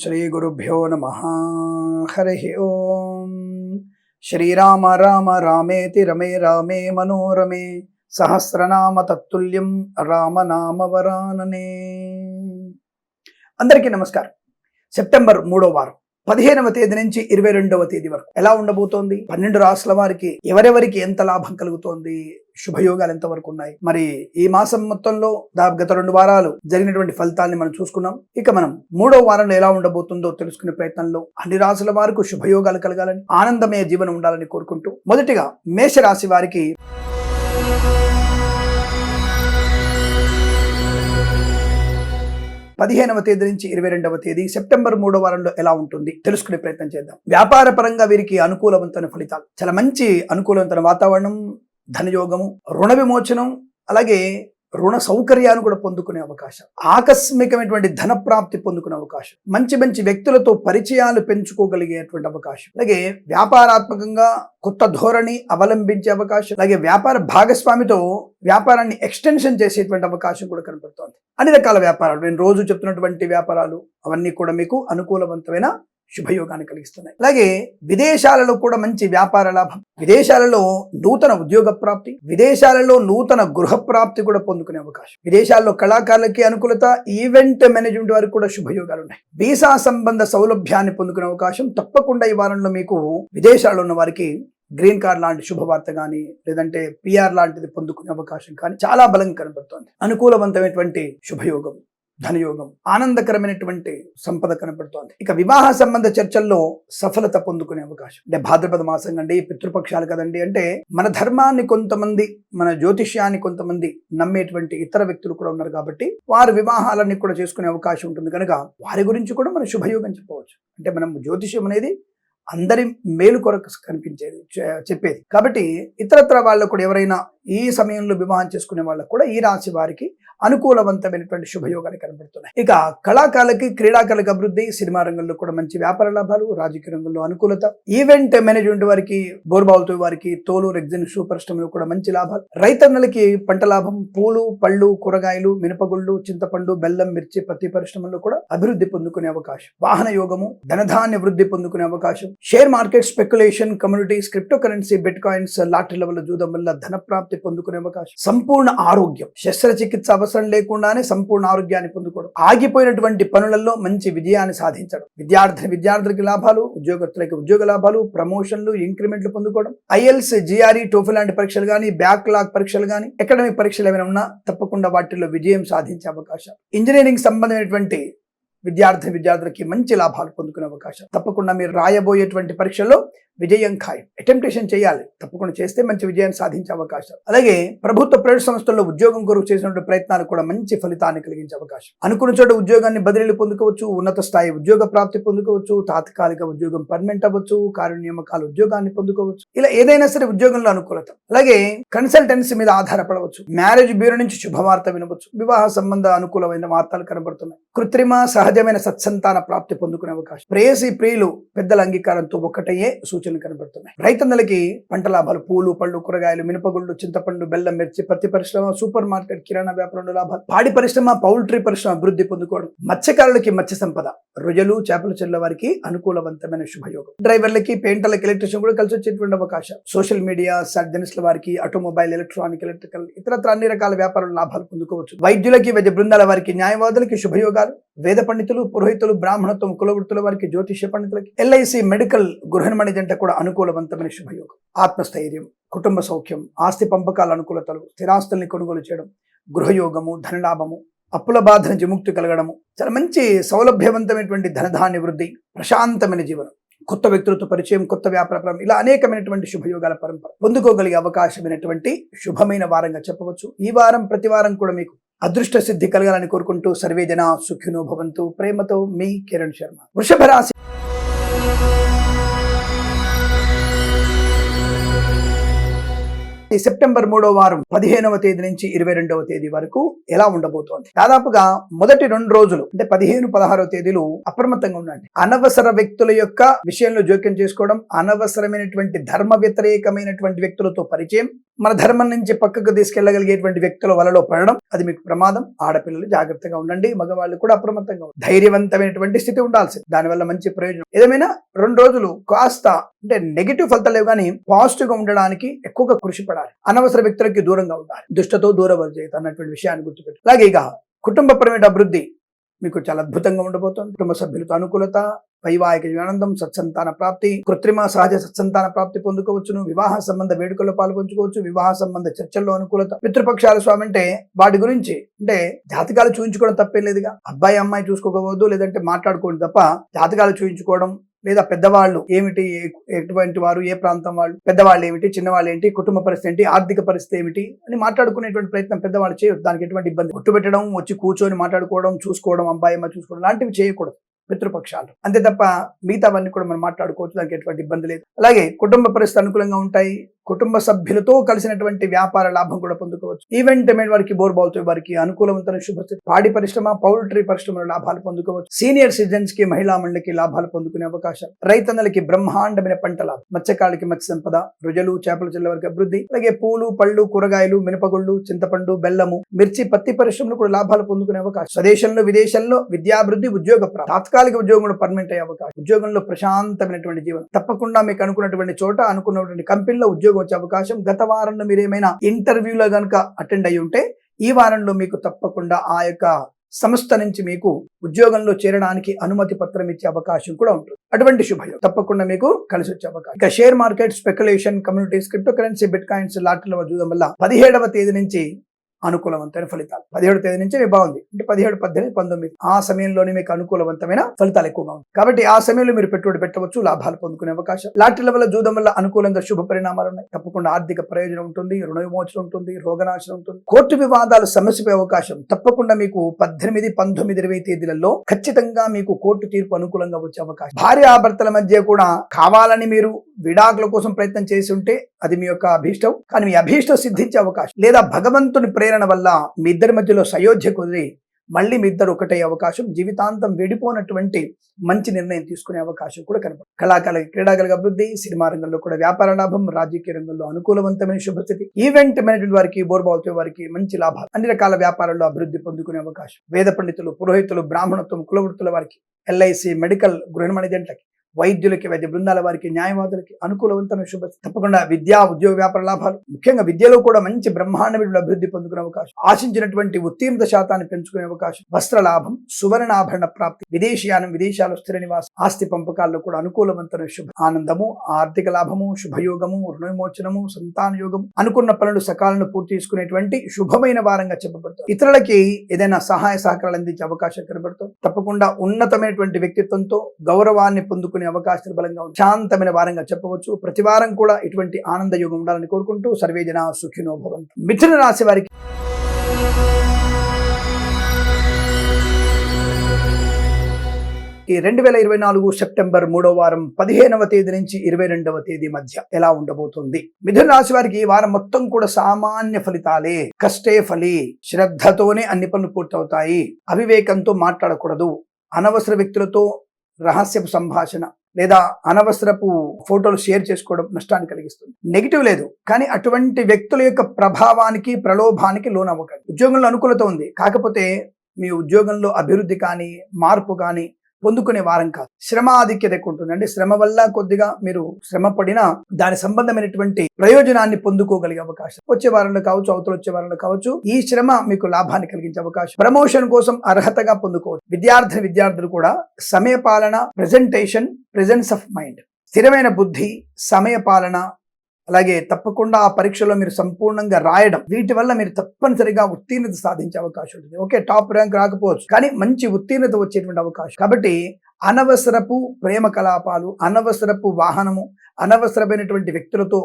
శ్రీ గురుభ్యో నమః. హరి ఓం. శ్రీరామ రామ రామేతి రమే రామే మనోరమే సహస్రనామ తత్తుల్యం రామనామ వరాననే. అందరికీ నమస్కారం. సెప్టెంబర్ 3వ వారం 15వ తేదీ నుంచి 22వ తేదీ వరకు ఎలా ఉండబోతోంది, 12 రాష్ట్రాల వారికి ఎవరెవరికి ఎంత లాభం కలుగుతోంది, శుభయోగాలు ఎంతవరకు ఉన్నాయి, మరి ఈ మాసం మొత్తంలో గత 2 వారాలు జరిగినటువంటి ఫలితాన్ని మనం చూసుకున్నాం. ఇక మనం 3వ వారంలో ఎలా ఉండబోతుందో తెలుసుకునే ప్రయత్నంలో అన్ని రాశుల వారికి శుభయోగాలు కలగాలని, ఆనందమయ జీవనం ఉండాలని కోరుకుంటూ మొదటిగా మేషరాశి వారికి 15వ తేదీ నుంచి 22వ తేదీ సెప్టెంబర్ 3వ వారంలో ఎలా ఉంటుంది తెలుసుకునే ప్రయత్నం చేద్దాం. వ్యాపార పరంగా వీరికి అనుకూలవంతమైన ఫలితాలు, చాలా మంచి అనుకూలవంతమైన వాతావరణం, ధనయోగము, రుణ విమోచనం, అలాగే రుణ సౌకర్యాలు కూడా పొందుకునే అవకాశం, ఆకస్మికమైనటువంటి ధన ప్రాప్తి పొందుకునే అవకాశం, మంచి మంచి వ్యక్తులతో పరిచయాలు పెంచుకోగలిగేటువంటి అవకాశం, అలాగే వ్యాపారాత్మకంగా కొత్త ధోరణి అవలంబించే అవకాశం, అలాగే వ్యాపార భాగస్వామితో వ్యాపారాన్ని ఎక్స్టెన్షన్ చేసేటువంటి అవకాశం కూడా కనపడుతోంది. అన్ని రకాల వ్యాపారాలు, నేను రోజు చెప్తున్నటువంటి వ్యాపారాలు అవన్నీ కూడా మీకు అనుకూలవంతమైన శుభయోగాన్ని కలిగిస్తున్నాయి. అలాగే విదేశాలలో కూడా మంచి వ్యాపార లాభం, విదేశాలలో నూతన ఉద్యోగ ప్రాప్తి, విదేశాలలో నూతన గృహ ప్రాప్తి కూడా పొందుకునే అవకాశం, విదేశాల్లో కళాకారులకి అనుకూలత, ఈవెంట్ మేనేజ్మెంట్ వారికి కూడా శుభయోగాలు ఉన్నాయి. వీసా సంబంధ సౌలభ్యాన్ని పొందుకునే అవకాశం తప్పకుండా ఈ వారంలో మీకు విదేశాల్లో ఉన్న వారికి గ్రీన్ కార్డ్ లాంటి శుభవార్త కానీ, లేదంటే పిఆర్ లాంటిది పొందుకునే అవకాశం కానీ చాలా బలంగా కనబడుతోంది. అనుకూలవంతమైనటువంటి శుభయోగం, ధనయోగం, ఆనందకరమైనటువంటి సంపద కనపడుతోంది. ఇక వివాహ సంబంధ చర్చల్లో సఫలత పొందుకునే అవకాశం. అంటే భాద్రపద మాసం అండి, పితృపక్షాలు కదండి, అంటే మన ధర్మాన్ని కొంతమంది, మన జ్యోతిష్యాన్ని కొంతమంది నమ్మేటువంటి ఇతర వ్యక్తులు కూడా ఉన్నారు కాబట్టి వారు వివాహాలన్నీ కూడా చేసుకునే అవకాశం ఉంటుంది కనుక వారి గురించి కూడా మనం శుభయోగం చెప్పవచ్చు. అంటే మనం జ్యోతిష్యం అనేది అందరి మేలు కొరకు కనిపించేది, చెప్పేది కాబట్టి ఇతరత్ర వాళ్ళకు కూడా ఎవరైనా ఈ సమయంలో వివాహం చేసుకునే వాళ్ళకు కూడా ఈ రాశి వారికి అనుకూలవంతమైనటువంటి శుభయోగాలు కనబడుతున్నాయి. ఇక కళాకారులకి, క్రీడాకారులకు అభివృద్ధి, సినిమా రంగంలో కూడా మంచి వ్యాపార లాభాలు, రాజకీయ రంగంలో అనుకూలత, ఈవెంట్ మేనేజ్మెంట్ వారికి, బోర్బావులతో వారికి, తోలు రెగ్జిన్ షూ పరిశ్రమలో కూడా మంచి లాభాలు, రైతన్నలకి పంట లాభం, పూలు, పళ్ళు, కూరగాయలు, మినపగుళ్ళు, చింతపండు, బెల్లం, మిర్చి, పత్తి పరిశ్రమలో కూడా అభివృద్ధి పొందుకునే అవకాశం, వాహన యోగము, ధనధాన్య వృద్ధి పొందుకునే అవకాశం, share market, speculation, communities, crypto currency, bitcoins, లాటరీల వల్ల జూదం వల్ల ధన ప్రాప్తి పొందుకునే అవకాశం, సంపూర్ణ ఆరోగ్యం, శస్త్రచికిత్స అవసరం లేకుండానే సంపూర్ణ ఆరోగ్యాన్ని పొందుకోవడం, ఆగిపోయినటువంటి పనులలో మంచి విజయాన్ని సాధించడం, విద్యార్థులకి లాభాలు, ఉద్యోగస్తులకి ఉద్యోగ లాభాలు, ప్రమోషన్లు, ఇంక్రిమెంట్లు పొందుకోవడం, ఐఎల్స్, జిఆర్ఈ, టోఫెల్ లాంటి పరీక్షలు కానీ, బ్యాక్లాగ్ పరీక్షలు కానీ, అకాడమిక్ పరీక్షలు ఏమైనా ఉన్నా తప్పకుండా వాటిల్లో విజయం సాధించే అవకాశం, ఇంజనీరింగ్ సంబంధమైనటువంటి విద్యార్థులకి మంచి లాభాలు పొందుకునే అవకాశం, తప్పకుండా మీరు రాయబోయేటువంటి పరీక్షల్లో విజయం ఖాయం, అటెంప్టేషన్ చేయాలి, తప్పకుండా చేస్తే మంచి విజయాన్ని సాధించే అవకాశం, అలాగే ప్రభుత్వ ప్రైవేట్ సంస్థల్లో ఉద్యోగం కొరకు చేసినటువంటి ప్రయత్నాలు కూడా మంచి ఫలితాన్ని కలిగించే అవకాశం, అనుకున్న చోట ఉద్యోగాన్ని బదిలీలు పొందుకోవచ్చు, ఉన్నత స్థాయి ఉద్యోగ ప్రాప్తి పొందుకోవచ్చు, తాత్కాలిక ఉద్యోగం పర్మనెంట్ అవ్వచ్చు, కార్యనియామకాల ఉద్యోగాన్ని పొందుకోవచ్చు, ఇలా ఏదైనా సరే ఉద్యోగంలో అనుకూలత, అలాగే కన్సల్టెన్సీ మీద ఆధారపడవచ్చు, మ్యారేజ్ బ్యూరో నుంచి శుభవార్త వినవచ్చు, వివాహ సంబంధ అనుకూలమైన వార్తలు కనబడుతున్నాయి, కృత్రిమ సహజమైన సత్సంతాన ప్రాప్తి పొందుకునే అవకాశం, ప్రేయసి ప్రియులు పెద్దల అంగీకారంతో ఒకటయ్యే సూచనలు కనబడుతున్నాయి. రైతన్నలకి పంట లాభాలు, పూలు, పళ్ళు, కూరగాయలు, మినపగుళ్ళు, చింతపండు, బెల్లం, మిర్చి, పత్తి పరిశ్రమ, సూపర్ మార్కెట్, కిరాణా వ్యాపారంలో లాభాలు, పాడి పరిశ్రమ, పౌల్ట్రీ పరిశ్రమ అభివృద్ధి పొందుకోవడం, మత్స్యకారులకి మత్స్య సంపద, రొయ్యలు, చేపల చెల్ల వారికి అనుకూలవంతమైన శుభయోగం, డ్రైవర్లకి, పెయింటర్లకి, ఎలక్ట్రీషియన్ కూడా కలిసి వచ్చేటువంటి అవకాశం, సోషల్ మీడియా, సర్జనిస్టుల వారికి, ఆటోమొబైల్, ఎలక్ట్రానిక్, ఎలక్ట్రికల్, ఇతరత్ర అన్ని రకాల వ్యాపారాల లాభాలు పొందుకోవచ్చు, వైద్యులకి, వైద్య బృందాల వారికి, న్యాయవాదులకి శుభయోగాలు, వేద పండితులు, పురోహితులు, బ్రాహ్మణత్వం, కులవృత్తుల వారికి, జ్యోతిష్య పండితులకి, ఎల్ఐసి, మెడికల్, గృహ నిర్మాణ జంట కూడా అనుకూలవంతమైన శుభయోగం, ఆత్మస్థైర్యం, కుటుంబ సౌఖ్యం, ఆస్తి పంపకాల అనుకూలతలు, స్థిరాస్తుల్ని కొనుగోలు చేయడం, గృహయోగము, ధనలాభము, అప్పుల బాధ నుంచి విముక్తి కలగడము, చాలా మంచి సౌలభ్యవంతమైనటువంటి ధనధాన్య వృద్ధి, ప్రశాంతమైన జీవనం, కొత్త వ్యక్తులతో పరిచయం, కొత్త వ్యాపారం, ఇలా అనేకమైనటువంటి శుభయోగాల పరంపర పొందుకోగలిగే అవకాశమైనటువంటి శుభమైన వారంగా చెప్పవచ్చు. ఈ వారం ప్రతి వారం కూడా మీకు అదృష్ట సిద్ధి కలగాలని కోరుకుంటూ సర్వే జన సుఖినో భవంతు. ప్రేమతో మీ కిరణ్ శర్మ. వృషభ రాశి సెప్టెంబర్ 3వ వారం 15వ తేదీ నుంచి 22వ తేదీ వరకు ఎలా ఉండబోతోంది? దాదాపుగా మొదటి 2 రోజులు అంటే 15, 16వ తేదీలు అప్రమత్తంగా ఉండండి. అనవసర వ్యక్తుల యొక్క విషయంలో జోక్యం చేసుకోవడం, అనవసరమైనటువంటి ధర్మ వ్యతిరేకమైనటువంటి వ్యక్తులతో పరిచయం, మన ధర్మం నుంచి పక్కకు తీసుకెళ్లగలిగేటువంటి వ్యక్తుల వలలో పడడం అది మీకు ప్రమాదం. ఆడపిల్లలు జాగ్రత్తగా ఉండండి, మగవాళ్ళు కూడా అప్రమత్తంగా ఉండండి. ధైర్యవంతమైనటువంటి స్థితి ఉండాల్సింది, దానివల్ల మంచి ప్రయోజనం. ఏదేమైనా 2 రోజులు కాస్త అంటే నెగిటివ్ ఫలితాలు లేవు కానీ పాజిటివ్ గా ఉండడానికి ఎక్కువగా కృషి పడాలి. అనవసర వ్యక్తులకి దూరంగా ఉండాలి. దుష్టతో దూరవర్జేత అన్నటువంటి విషయాన్ని గుర్తుపెట్టు. అలాగే ఇక కుటుంబపరమైన అభివృద్ధి మీకు చాలా అద్భుతంగా ఉండబోతోంది. కుటుంబ సభ్యులతో అనుకూలత, వైవాహిక ఆనందం, సత్సంతాన ప్రాప్తి, కృత్రిమ సహజ సత్సంతాన ప్రాప్తి పొందుకోవచ్చును. వివాహ సంబంధ వేడుకల్లో పాల్పంచుకోవచ్చు. వివాహ సంబంధ చర్చల్లో అనుకూలత. పితృపక్షాల స్వామి అంటే వాటి గురించి అంటే జాతకాలు చూయించుకోవడం తప్పేం లేదుగా. అబ్బాయి అమ్మాయి చూసుకోకపోవద్దు, లేదంటే మాట్లాడుకోవడం తప్ప జాతకాలు చూయించుకోవడం లేదా పెద్దవాళ్ళు ఏమిటి, ఎటువంటి వారు, ఏ ప్రాంతం వాళ్ళు, పెద్దవాళ్ళు ఏమిటి, చిన్నవాళ్ళు ఏంటి, కుటుంబ పరిస్థితి ఏంటి, ఆర్థిక పరిస్థితి ఏమిటి అని మాట్లాడుకునేటువంటి ప్రయత్నం పెద్దవాళ్ళు చేయొద్దు. దానికి ఎటువంటి ఇబ్బంది. ఒట్టు పెట్టడం, వచ్చి కూర్చొని మాట్లాడుకోవడం, చూసుకోవడం, అబ్బాయి అమ్మ చూసుకోవడం లాంటివి చేయకూడదు పితృపక్షాలు. అంతే తప్ప మిగతావన్నీ కూడా మనం మాట్లాడుకోవచ్చు, దానికి ఎటువంటి ఇబ్బంది లేదు. అలాగే కుటుంబ పరిస్థితి అనుకూలంగా ఉంటాయి. కుటుంబ సభ్యులతో కలిసినటువంటి వ్యాపార లాభం కూడా పొందుకోవచ్చు. ఈవెంట్ వారికి బోర్బాల్తో వారికి అనుకూలవంతమైన శుభస్థితి. పాడి పరిశ్రమ, పౌల్ట్రీ పరిశ్రమలో లాభాలు పొందుకోవచ్చు. సీనియర్ సిటిజన్స్ కి, మహిళా మండలికి లాభాలు పొందుకునే అవకాశం. రైతన్నలకి బ్రహ్మాండమైన పంట లాభం. మత్స్యకారులకి మత్స్య సంపద, రుజలు, చేపల చెల్ల వరకు అభివృద్ధి. అలాగే పూలు, పళ్ళు, కూరగాయలు, మినపగుళ్ళు, చింతపండు, బెల్లము, మిర్చి, పత్తి పరిశ్రమలు కూడా లాభాలు పొందుకునే అవకాశం. స్వదేశంలో, విదేశాల్లో విద్యాభివృద్ధి, ఉద్యోగ ప్రాప్తి. తాత్కాలిక ఉద్యోగం కూడా పర్మనెంట్ అయ్యే అవకాశం. ఉద్యోగంలో ప్రశాంతమైనటువంటి జీవనం. తప్పకుండా మీకు అనుకున్నటువంటి చోట, అనుకున్నటువంటి కంపెనీలో ఉద్యోగం వచ్చే అవకాశం. గత వారంలో మీరు ఏమైనా ఇంటర్వ్యూలో గనుక అటెండ్ అయ్యి ఉంటే ఈ వారంలో మీకు తప్పకుండా ఆ యొక్క సంస్థ నుంచి మీకు ఉద్యోగంలో చేరడానికి అనుమతి పత్రం ఇచ్చే అవకాశం కూడా ఉంటుంది. అటువంటి శుభయోగం తప్పకుండా మీకు కలిసి వచ్చే అవకాశం. ఇక share market, speculation, communities, crypto currency, bitcoins, లాటరీల చూడడం వల్ల 17వ తేదీ నుంచి అనుకూలవంతమైన ఫలితాలు. 17వ తేదీ నుంచి బాగుంది అంటే 17, 18, 19 ఆ సమయంలోనే మీకు అనుకూలవంతమైన ఫలితాలు ఎక్కువగా ఉంది. కాబట్టి ఆ సమయంలో మీరు పెట్టుబడి పెట్టవచ్చు, లాభాలు పొందుకునే అవకాశం. లాటరీల వల్ల జూదం వల్ల అనుకూలంగా శుభ పరిణామాలు ఉన్నాయి. తప్పకుండా ఆర్థిక ప్రయోజనం ఉంటుంది, రుణ విమోచన ఉంటుంది, రోగనాశనం ఉంటుంది. కోర్టు వివాదాలు సమస్యపై అవకాశం. తప్పకుండా మీకు 18, 19, 20 తేదీలలో ఖచ్చితంగా మీకు కోర్టు తీర్పు అనుకూలంగా వచ్చే అవకాశం. భార్యాభర్తల మధ్య కూడా కావాలని మీరు విడాకుల కోసం ప్రయత్నం చేసి ఉంటే అది మీ యొక్క అభీష్టం, కానీ మీ అభీష్టం సిద్ధించే అవకాశం. లేదా భగవంతుని ప్రేరణ వల్ల మీ ఇద్దరి మధ్యలో సయోధ్య కుదిరి మళ్ళీ మీ ఇద్దరు ఒకటే అవకాశం. జీవితాంతం విడిపోనటువంటి మంచి నిర్ణయం తీసుకునే అవకాశం కూడా కనపడుతుంది. క్రీడాకారుల అభివృద్ధి, సినిమా రంగంలో కూడా వ్యాపార లాభం, రాజకీయ రంగంలో అనుకూలవంతమైన శుభస్థితి. ఈవెంట్ మేనేజ్మెంట్ వారికి, బోర్బాల్తో వారికి మంచి లాభాలు. అన్ని రకాల వ్యాపారాల్లో అభివృద్ధి పొందుకునే అవకాశం. వేద పండితులు, పురోహితులు, బ్రాహ్మణత్వం, కులవృత్తుల వారికి, ఎల్ఐసి, మెడికల్, గృహ మేనేజెంట్లకి, వైద్యులకి, వైద్య బృందాల వారికి, న్యాయవాదులకి అనుకూలవంతమైన శుభ. తప్పకుండా విద్యా, ఉద్యోగ, వ్యాపార లాభాలు. ముఖ్యంగా విద్యలో కూడా మంచి బ్రహ్మాండమైన అభివృద్ధి పొందుకునే అవకాశం. ఆశించినటువంటి ఉత్తీర్ణత శాతాన్ని పెంచుకునే అవకాశం. వస్త్ర లాభం, సువర్ణాభరణ ప్రాప్తి, విదేశీయానం, విదేశాలు స్థిర నివాసం, ఆస్తి పంపకాల్లో కూడా అనుకూలవంతమైన శుభ. ఆనందము, ఆర్థిక లాభము, శుభయోగము, రుణ విమోచనము, సంతాన యోగం, అనుకున్న పనులు సకాలను పూర్తి చేసుకునేటువంటి శుభమైన వారంగా చెప్పబడుతుంది. ఇతరులకి ఏదైనా సహాయ సహకారాలు అందించే అవకాశం కనబడుతుంది. తప్పకుండా ఉన్నతమైనటువంటి వ్యక్తిత్వంతో గౌరవాన్ని పొందుకునే అవకాశాలు బలంగా ఉంది. శాంతమైన వారంగా చెప్పవచ్చు. ప్రతి వారం కూడా ఇటువంటి ఆనంద యోగం ఉండాలని కోరుకుంటూ సర్వే జన సుఖినో భవంతు. మిథున రాశి వారికి 2024 సెప్టెంబర్ 3వ వారం 15వ తేదీ నుంచి 22వ తేదీ మధ్య ఎలా ఉండబోతుంది? మిథున రాశి వారికి ఈ వారం మొత్తం కూడా సామాన్య ఫలితాలే. కష్టే ఫలి. శ్రద్ధతోనే అన్ని పనులు పూర్తవుతాయి. అవివేకంతో మాట్లాడకూడదు. అనవసర వ్యక్తులతో రహస్యపు సంభాషణ లేదా అనవసరపు ఫోటోలు షేర్ చేసుకోవడం నష్టాన్ని కలిగిస్తుంది. నెగిటివ్ లేదు, కానీ అటువంటి వ్యక్తుల యొక్క ప్రభావానికి, ప్రలోభానికి లోనవ్వకండి. ఉద్యోగంలో అనుకూలత ఉంది, కాకపోతే మీ ఉద్యోగంలో అభివృద్ధి కానీ, మార్పు కానీ పొందుకునే వారం కాదు. శ్రమ ఆధిక్యత ఎక్కువ ఉంటుంది. అంటే శ్రమ వల్ల కొద్దిగా మీరు శ్రమ పడినా దాని సంబంధమైనటువంటి ప్రయోజనాన్ని పొందుకోగలిగే అవకాశం. వచ్చే వారంలో కావచ్చు, అవతల వచ్చే వారంలో కావచ్చు, ఈ శ్రమ మీకు లాభాన్ని కలిగించే అవకాశం. ప్రమోషన్ కోసం అర్హతగా పొందుకోవచ్చు. విద్యార్థులు కూడా సమయపాలన, ప్రెజెంటేషన్, ప్రెజెన్స్ ఆఫ్ మైండ్, స్థిరమైన బుద్ధి, సమయపాలన, అలాగే తప్పకుండా ఆ పరీక్షలో మీరు సంపూర్ణంగా రాయడం, వీటి వల్ల మీరు తప్పనిసరిగా ఉత్తీర్ణత సాధించే అవకాశం ఉంటుంది. ఓకే, టాప్ ర్యాంక్ రాకపోవచ్చు, కానీ మంచి ఉత్తీర్ణత వచ్చేటువంటి అవకాశం. కాబట్టి అనవసరపు ప్రేమ కలాపాలు, అనవసరపు వాహనము, అనవసరమైనటువంటి వ్యక్తులతో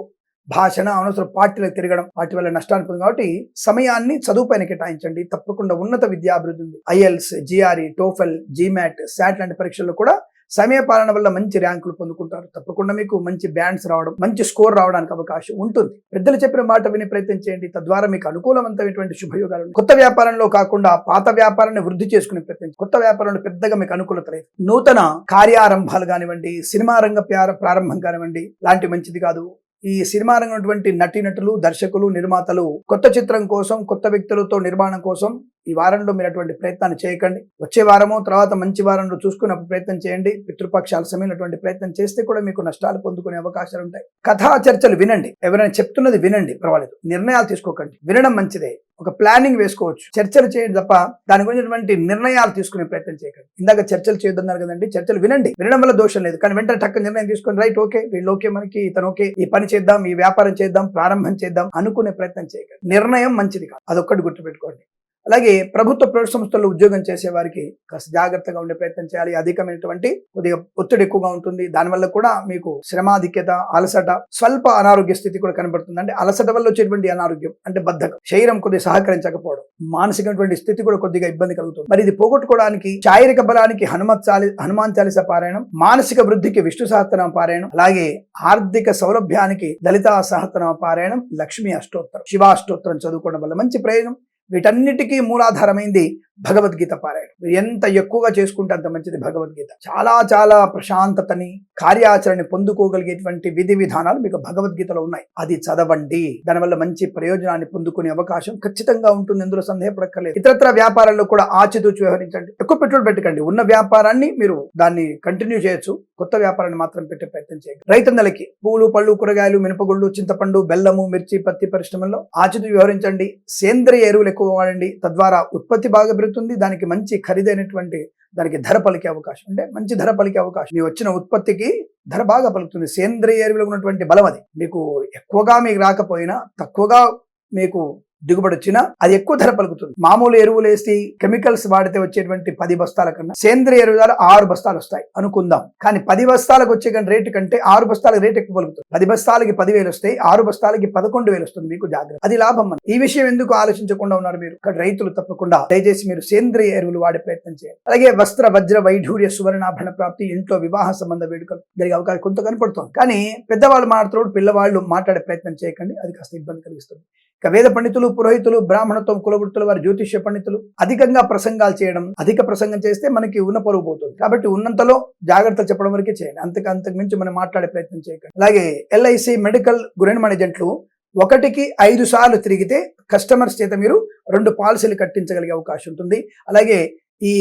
భాషణ, అనవసర పార్టీలకు తిరగడం, వాటి వల్ల నష్టాన్ని పొంది. కాబట్టి సమయాన్ని చదువు పైన కేటాయించండి. తప్పకుండా ఉన్నత విద్యాభివృద్ధి ఉంది. IELTS, GRE, TOEFL, GMAT, SAT లాంటి పరీక్షల్లో కూడా సమయపాలన వల్ల మంచి ర్యాంకులు పొందుకుంటారు. తప్పకుండా మీకు మంచి బ్యాండ్స్ రావడం, మంచి స్కోర్ రావడానికి అవకాశం ఉంటుంది. పెద్దలు చెప్పిన మాట విని ప్రయత్నం చేయండి. తద్వారా మీకు అనుకూలవంతమైనటువంటి శుభయోగాలు. కొత్త వ్యాపారంలో కాకుండా పాత వ్యాపారాన్ని వృద్ధి చేసుకునే ప్రయత్నం. కొత్త వ్యాపారంలో పెద్దగా మీకు అనుకూలత లేదు. నూతన కార్యారంభాలు కానివ్వండి, సినిమా రంగ ప్రారంభం కానివ్వండి, లాంటి మంచిది కాదు. ఈ సినిమా రంగం ఉన్నటువంటి నటీనటులు, దర్శకులు, నిర్మాతలు కొత్త చిత్రం కోసం, కొత్త వ్యక్తులతో నిర్మాణం కోసం ఈ వారంలో మీరు అటువంటి ప్రయత్నాన్ని చేయకండి. వచ్చే వారము తర్వాత మంచి వారంలో చూసుకున్నప్పుడు ప్రయత్నం చేయండి. పితృపక్షాల సమయమైనటువంటి ప్రయత్నం చేస్తే కూడా మీకు నష్టాలు పొందుకునే అవకాశాలు ఉంటాయి. కథా చర్చలు వినండి, ఎవరైనా చెప్తున్నది వినండి, పర్వాలేదు. నిర్ణయాలు తీసుకోకండి, వినడం మంచిదే. ఒక ప్లానింగ్ వేసుకోవచ్చు, చర్చలు చేయండి తప్ప దాని గురించి నిర్ణయాలు తీసుకునే ప్రయత్నం చేయకండి. ఇందాక చర్చలు చేయొద్దన్నారు కదండి, చర్చలు వినండి, వినడం వల్ల దోషం లేదు. కానీ వెంటనే టక్క నిర్ణయం తీసుకొని రైట్ ఓకే, వీళ్ళు ఓకే, మనకి ఇతను ఓకే, ఈ పని చేద్దాం, ఈ వ్యాపారం చేద్దాం, ప్రారంభం చేద్దాం అనుకునే ప్రయత్నం చేయకండి. నిర్ణయం మంచిది కాదు, అదొక్కటి గుర్తుపెట్టుకోండి. అలాగే ప్రభుత్వ ప్రైవేట్ సంస్థల్లో ఉద్యోగం చేసే వారికి కాస్త జాగ్రత్తగా ఉండే ప్రయత్నం చేయాలి. అధికమైనటువంటి కొద్దిగా ఒత్తిడి ఎక్కువగా ఉంటుంది. దానివల్ల కూడా మీకు శ్రమాధిక్యత, అలసట, స్వల్ప అనారోగ్య స్థితి కూడా కనబడుతుంది. అంటే అలసట వల్ల వచ్చేటువంటి అనారోగ్యం అంటే బద్ధకం, శరీరం కొద్దిగా సహకరించకపోవడం, మానసికమైనటువంటి స్థితి కూడా కొద్దిగా ఇబ్బంది కలుగుతుంది. మరి ఇది పోగొట్టుకోవడానికి శారీరక బలానికి హనుమాన్ చాలీసా పారాయణం, మానసిక వృద్ధికి విష్ణు సహస్రనామ పారాయణం, అలాగే ఆర్థిక సౌలభ్యానికి లలితా సహస్రనామ పారాయణం, లక్ష్మీ అష్టోత్తరం, శివాష్టోత్తరం చదువుకోవడం వల్ల మంచి ప్రయోజనం. వీటన్నిటికీ మూలాధారమైంది భగవద్గీత పారాయణం. మీరు ఎంత ఎక్కువగా చేసుకుంటే అంత మంచిది. భగవద్గీత చాలా చాలా ప్రశాంతతని, కార్యాచరణని పొందుకోగలిగేటువంటి విధి విధానాలు మీకు భగవద్గీతలో ఉన్నాయి. అది చదవండి, దానివల్ల మంచి ప్రయోజనాన్ని పొందుకునే అవకాశం ఖచ్చితంగా ఉంటుంది. ఇందులో సందేహపడక్కర్లేదు. ఇతరత్ర వ్యాపారాల్లో కూడా ఆచితూచి వ్యవహరించండి. ఎక్కువ పెట్టుబడి పెట్టకండి. ఉన్న వ్యాపారాన్ని మీరు దాన్ని కంటిన్యూ చేయొచ్చు, కొత్త వ్యాపారాన్ని మాత్రం పెట్టే ప్రయత్నం చేయండి. రైతన్నలకి పూలు, పళ్ళు, కూరగాయలు, మినపగుళ్ళు, చింతపండు, బెల్లము, మిర్చి, పత్తి పరిశ్రమల్లో ఆచితూచి వ్యవహరించండి. సేంద్రియ ఎరువులు ఎక్కువ వాడండి, తద్వారా ఉత్పత్తి బాగా పెరుగుతుంది. దానికి మంచి ఖరీదైనటువంటి దానికి ధర పలికే అవకాశం, అంటే మంచి ధర పలికే అవకాశం. మీ వచ్చిన ఉత్పత్తికి ధర బాగా పలుకుతుంది. సేంద్రియ ఎరువులు ఉన్నటువంటి బలం అది. మీకు ఎక్కువగా మీకు రాకపోయినా, తక్కువగా మీకు దిగుబడి వచ్చినా అది ఎక్కువ ధర పలుకుతుంది. మామూలు ఎరువులు వేసి కెమికల్స్ వాడితే వచ్చేటువంటి 10 బస్తాల కన్నా సేంద్రియ ఎరువులు 6 బస్తాలు వస్తాయి అనుకుందాం. కానీ 10 బస్తాలకు వచ్చే రేటు కంటే 6 బస్తాలకు రేటు ఎక్కువ పలుకుతుంది. 10 బస్తాలకి 10,000 వస్తాయి, 6 బస్తాలకి 11,000 వస్తుంది. మీకు జాగ్రత్త, అది లాభం. ఈ విషయం ఎందుకు ఆలోచించకుండా ఉన్నారు మీరు? ఇక్కడ రైతులు తప్పకుండా దయచేసి మీరు సేంద్రియ ఎరువులు వాడే ప్రయత్నం చేయాలి. అలాగే వస్త్ర, వజ్ర, వైఢూర్య, సువర్ణాభరణ ప్రాప్తి, ఇంట్లో వివాహ సంబంధ వేడుకలు జరిగే అవకాశం కొంత కనపడుతుంది. కానీ పెద్దవాళ్ళు మాట్లాడుతూ పిల్లవాళ్ళు మాట్లాడే ప్రయత్నం చేయకండి, అది కాస్త ఇబ్బంది కలిగిస్తుంది. ఇక వేద పండితులు, పురోహితులు, బ్రాహ్మణత్వం, కులవృత్తుల వారి, జ్యోతిష్య పండితులు అధికంగా ప్రసంగాలు చేయడం, అధిక ప్రసంగం చేస్తే మనకి ఉన్న పరువు పోతుంది. కాబట్టి ఉన్నంతలో జాగ్రత్త చెప్పడం వరకే చేయండి, అంతకు మించి మనం మాట్లాడే ప్రయత్నం చేయకండి. అలాగే ఎల్ఐసి, మెడికల్, గృహ ఏజెంట్లు 1కి 5 సార్లు తిరిగితే కస్టమర్స్ చేత మీరు 2 పాలసీలు కట్టించగలిగే అవకాశం ఉంటుంది. అలాగే ఈ